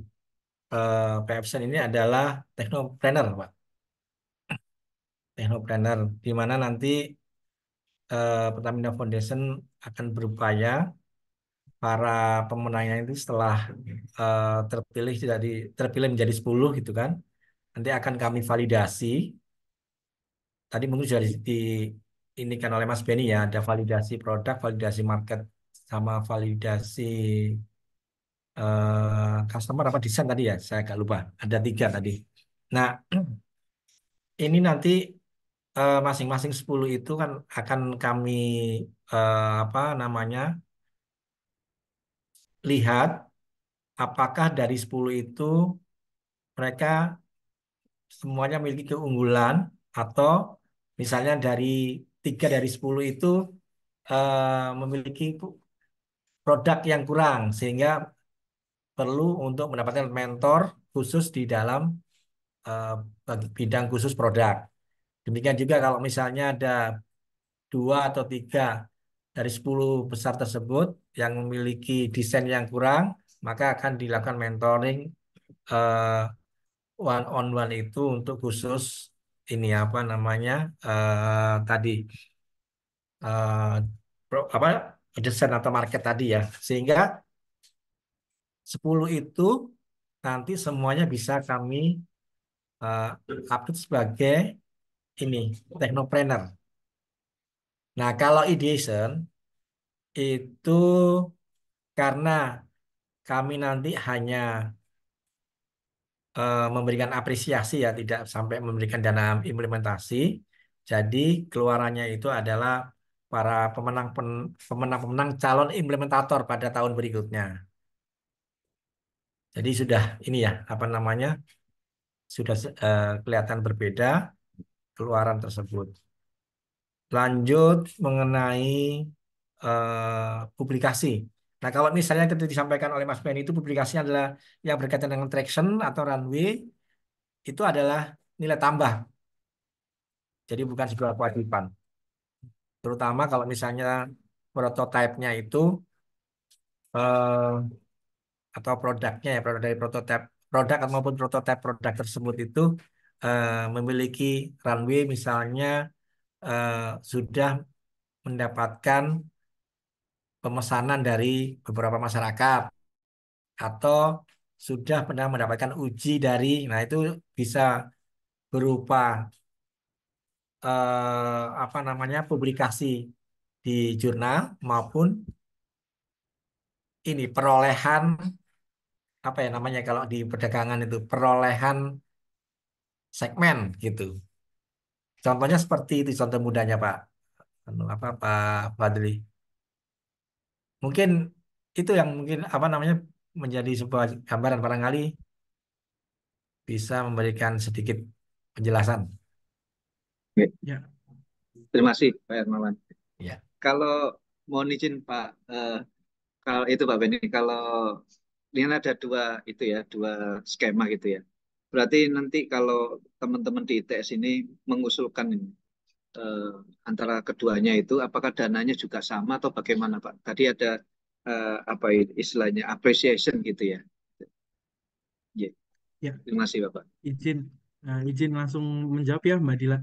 PFSN ini adalah technopreneur, Pak. Technopreneur, di mana nanti Pertamina Foundation akan berupaya para pemenangnya itu setelah terpilih menjadi 10 gitu kan, nanti akan kami validasi. Tadi mungkin sudah ini kan oleh Mas Benny ya, ada validasi produk, validasi market, sama validasi customer apa desain tadi ya, saya agak lupa. Ada 3 tadi. Nah, ini nanti masing-masing 10 itu kan akan kami apa namanya lihat apakah dari 10 itu mereka semuanya memiliki keunggulan atau misalnya dari 3 dari 10 itu memiliki produk yang kurang sehingga perlu untuk mendapatkan mentor khusus di dalam bidang khusus produk. Demikian juga kalau misalnya ada 2 atau 3 dari 10 besar tersebut yang memiliki desain yang kurang, maka akan dilakukan mentoring one on one itu untuk khusus ini apa namanya tadi apa desain atau market tadi ya, sehingga 10 itu nanti semuanya bisa kami update sebagai ini technopreneur. Nah, kalau ideation itu karena kami nanti hanya memberikan apresiasi ya, tidak sampai memberikan dana implementasi. Jadi keluarannya itu adalah para pemenang-pemenang calon implementator pada tahun berikutnya. Jadi sudah ini ya, apa namanya, sudah kelihatan berbeda keluaran tersebut. Lanjut mengenai publikasi. Nah, kalau misalnya tadi disampaikan oleh Mas Ben itu publikasinya adalah yang berkaitan dengan traction atau runway, itu adalah nilai tambah. Jadi bukan sebuah kewajiban. Terutama kalau misalnya prototipenya itu atau produknya ya, produk dari prototip produk maupun prototip produk tersebut itu memiliki runway misalnya sudah mendapatkan pemesanan dari beberapa masyarakat atau sudah pernah mendapatkan uji dari, nah itu bisa berupa apa namanya publikasi di jurnal maupun ini perolehan apa ya namanya kalau di perdagangan itu perolehan segmen gitu. Contohnya seperti itu contoh mudahnya Pak. Apa Pak Fadli? Mungkin itu yang mungkin apa namanya menjadi sebuah gambaran barangkali bisa memberikan sedikit penjelasan.
Ya. Terima kasih Pak Hermawan.
Ya.
Kalau mohon izin Pak, kalau itu Pak Beni, kalau ini ada itu ya, 2 skema gitu ya. Berarti nanti kalau teman-teman di ITS ini mengusulkan ini, antara keduanya itu, apakah dananya juga sama atau bagaimana Pak? Tadi ada apa istilahnya appreciation gitu ya. Yeah.
Ya.
Terima kasih Bapak.
Izin langsung menjawab ya Mbak Dila.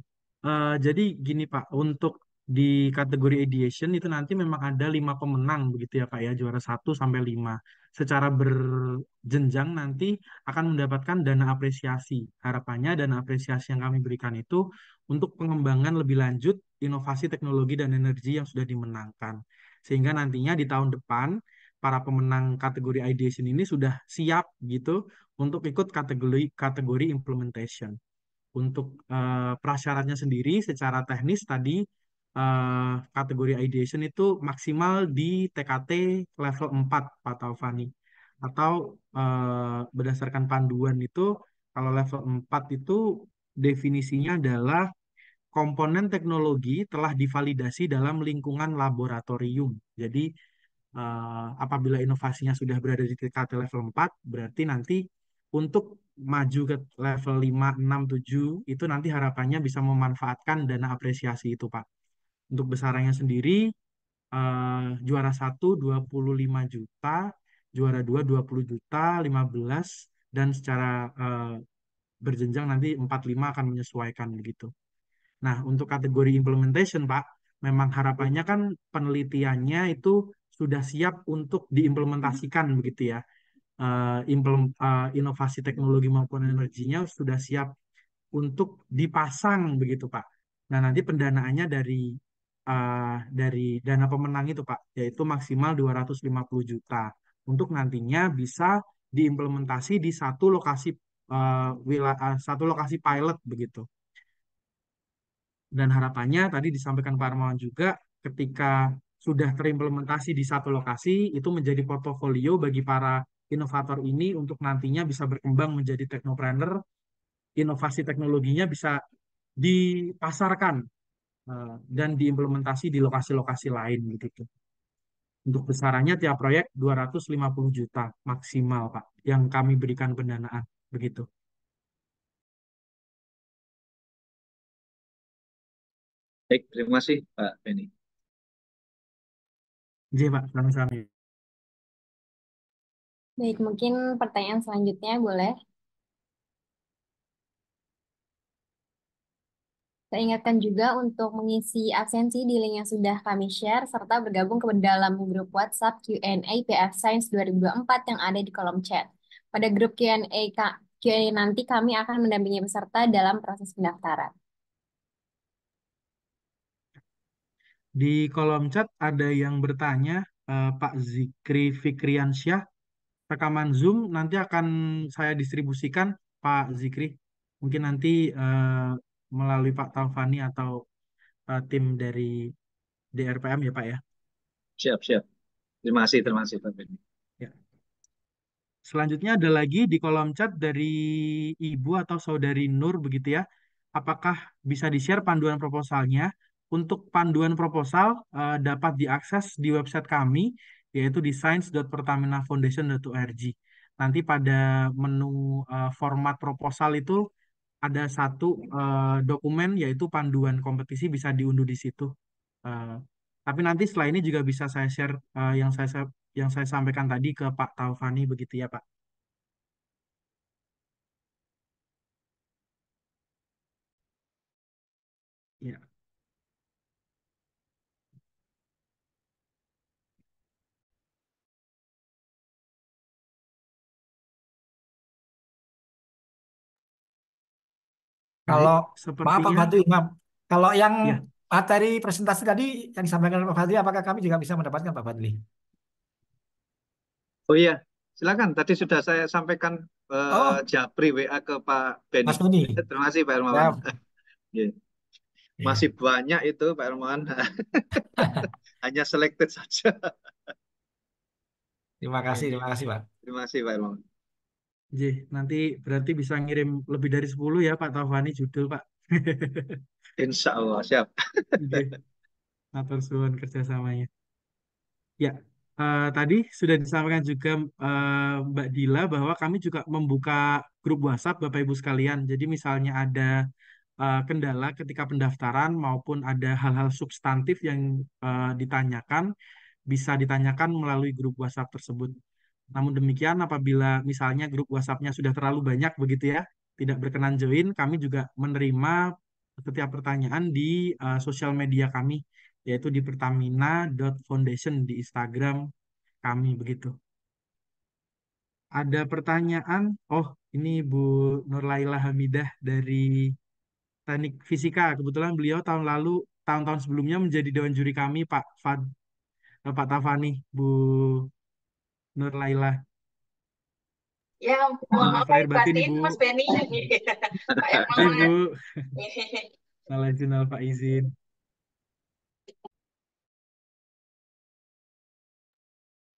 Jadi gini Pak, untuk di kategori ideation itu nanti memang ada 5 pemenang begitu ya Pak ya, juara 1 sampai 5. Secara berjenjang nanti akan mendapatkan dana apresiasi. Harapannya dana apresiasi yang kami berikan itu untuk pengembangan lebih lanjut inovasi teknologi dan energi yang sudah dimenangkan. Sehingga nantinya di tahun depan para pemenang kategori ideation ini sudah siap gitu untuk ikut kategori implementation. Untuk prasyaratnya sendiri secara teknis tadi kategori ideation itu maksimal di TKT level 4 Pak Taufani. Atau berdasarkan panduan itu, kalau level 4 itu definisinya adalah komponen teknologi telah divalidasi dalam lingkungan laboratorium. Jadi apabila inovasinya sudah berada di TKT level 4, berarti nanti untuk maju ke level 5, 6, 7, itu nanti harapannya bisa memanfaatkan dana apresiasi itu, Pak. Untuk besarannya sendiri, juara 1 25 juta, juara 2 20 juta, 15, dan secara berjenjang nanti 45 akan menyesuaikan begitu. Nah, untuk kategori implementation, Pak, memang harapannya kan penelitiannya itu sudah siap untuk diimplementasikan begitu ya. Inovasi teknologi maupun energinya sudah siap untuk dipasang begitu, Pak. Nah, nanti pendanaannya dari dana pemenang itu, Pak, yaitu maksimal 250 juta untuk nantinya bisa diimplementasi di satu lokasi pilot begitu. Dan harapannya tadi disampaikan Pak Armawan juga, ketika sudah terimplementasi di satu lokasi, itu menjadi portofolio bagi para inovator ini untuk nantinya bisa berkembang menjadi teknopreneur, inovasi teknologinya bisa dipasarkan dan diimplementasi di lokasi-lokasi lain gitu. Untuk besarannya tiap proyek 250 juta maksimal, Pak, yang kami berikan pendanaan begitu.
Baik, terima kasih Pak Benny.
Iya, Pak, sama-sama.
Baik, mungkin pertanyaan selanjutnya boleh. Saya ingatkan juga untuk mengisi absensi di link yang sudah kami share, serta bergabung ke dalam grup WhatsApp Q&A PF Science 2024 yang ada di kolom chat. Pada grup Q&A nanti kami akan mendampingi peserta dalam proses pendaftaran.
Di kolom chat ada yang bertanya, Pak Zikri Fikriansyah, rekaman Zoom nanti akan saya distribusikan, Pak Zikri. Mungkin nanti melalui Pak Taufani atau tim dari DRPM ya, Pak ya.
Siap, siap. Terima kasih Pak Benny.
Ya. Selanjutnya ada lagi di kolom chat dari Ibu atau Saudari Nur begitu ya. Apakah bisa di-share panduan proposalnya? Untuk panduan proposal dapat diakses di website kami, yaitu di science.pertaminafoundation.org. Nanti pada menu format proposal itu ada satu dokumen, yaitu panduan kompetisi, bisa diunduh di situ. Eh, tapi nanti setelah ini juga bisa saya share yang saya sampaikan tadi ke Pak Taufani begitu ya, Pak. Ya.
Kalau
Baik,
maaf Pak
sepertinya
Fadli, maaf. Kalau yang
ya.
materi presentasi tadi yang disampaikan oleh Pak Fadli, apakah kami juga bisa mendapatkan Pak Fadli?
Oh iya, silakan. Tadi sudah saya sampaikan
Oh,
Japri WA ke Pak Benny.
Mas Benny.
Terima kasih Pak Hermawan.
Ya,
Iya. Masih banyak itu Pak Hermawan. Hanya selected saja.
terima kasih Pak.
Terima kasih Pak Hermawan.
J, nanti berarti bisa ngirim lebih dari 10 ya Pak Taufani judul, Pak.
Insya Allah, siap.
J, atur suwun kerjasamanya. Ya, tadi sudah disampaikan juga Mbak Dila bahwa kami juga membuka grup WhatsApp Bapak Ibu sekalian. Jadi misalnya ada kendala ketika pendaftaran maupun ada hal-hal substantif yang ditanyakan, bisa ditanyakan melalui grup WhatsApp tersebut. Namun demikian, apabila misalnya grup WhatsApp-nya sudah terlalu banyak begitu ya, tidak berkenan join, kami juga menerima setiap pertanyaan di sosial media kami, yaitu di pertamina.foundation di Instagram kami begitu. Ada pertanyaan, oh ini Bu Nurlaila Hamidah dari Teknik Fisika. Kebetulan beliau tahun-tahun sebelumnya menjadi dewan juri kami, Pak Tafani, Bu Nurlaila.
Ya, mohon maaf lahir batin,
Ibu.
Mas Benny. Pak
Ibu.
Hermawan.
Salah izin, Pak izin.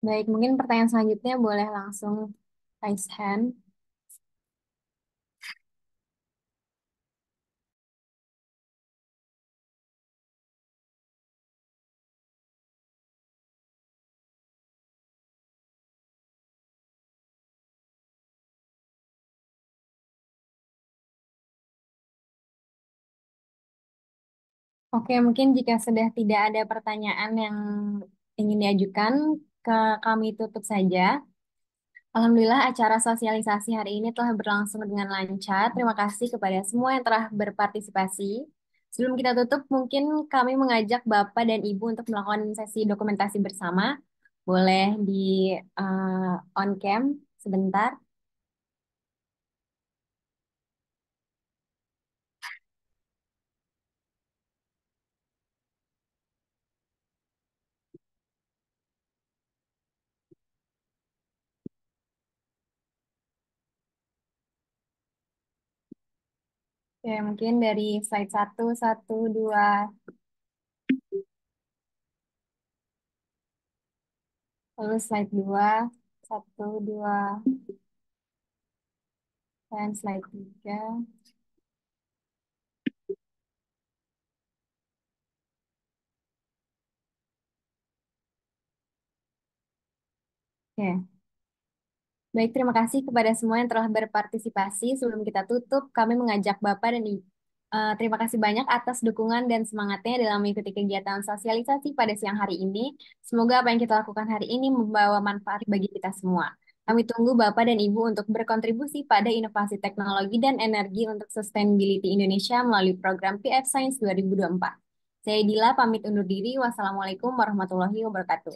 Baik, mungkin pertanyaan selanjutnya boleh langsung raise hand. Oke, mungkin jika sudah tidak ada pertanyaan yang ingin diajukan, kami tutup saja. Alhamdulillah acara sosialisasi hari ini telah berlangsung dengan lancar. Terima kasih kepada semua yang telah berpartisipasi. Sebelum kita tutup, mungkin kami mengajak Bapak dan Ibu untuk melakukan sesi dokumentasi bersama. Boleh di on cam sebentar. Oke, mungkin dari slide 1, 1, 2. Lalu slide 2, 1, 2. Dan slide 3. Oke. Baik, terima kasih kepada semua yang telah berpartisipasi. Sebelum kita tutup, kami mengajak Bapak dan Ibu. Terima kasih banyak atas dukungan dan semangatnya dalam mengikuti kegiatan sosialisasi pada siang hari ini. Semoga apa yang kita lakukan hari ini membawa manfaat bagi kita semua. Kami tunggu Bapak dan Ibu untuk berkontribusi pada inovasi teknologi dan energi untuk sustainability Indonesia melalui program PF Science 2024. Saya Dila, pamit undur diri. Wassalamualaikum warahmatullahi wabarakatuh.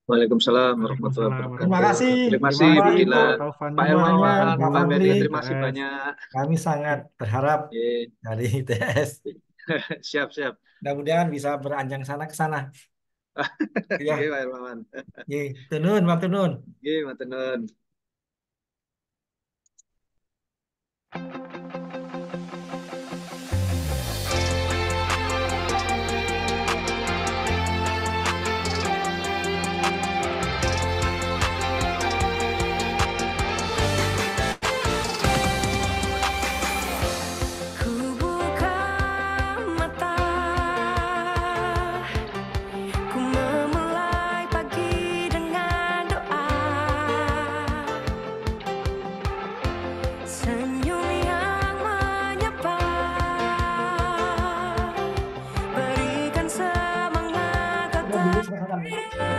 Waalaikumsalam warahmatullahi wabarakatuh.
Terima kasih.
Terima kasih Bu Dila, Pak Hermawan,
Pak
Pak Ferry,
Fadli.
terima kasih banyak.
Kami sangat berharap dari ITS.
Siap.
Mudah-mudahan bisa beranjang sana ke sana.
Oke, Pak Hermawan.
Tenun, matur nuwun.
Oke, matur nuwun.
Berikan semangat tetap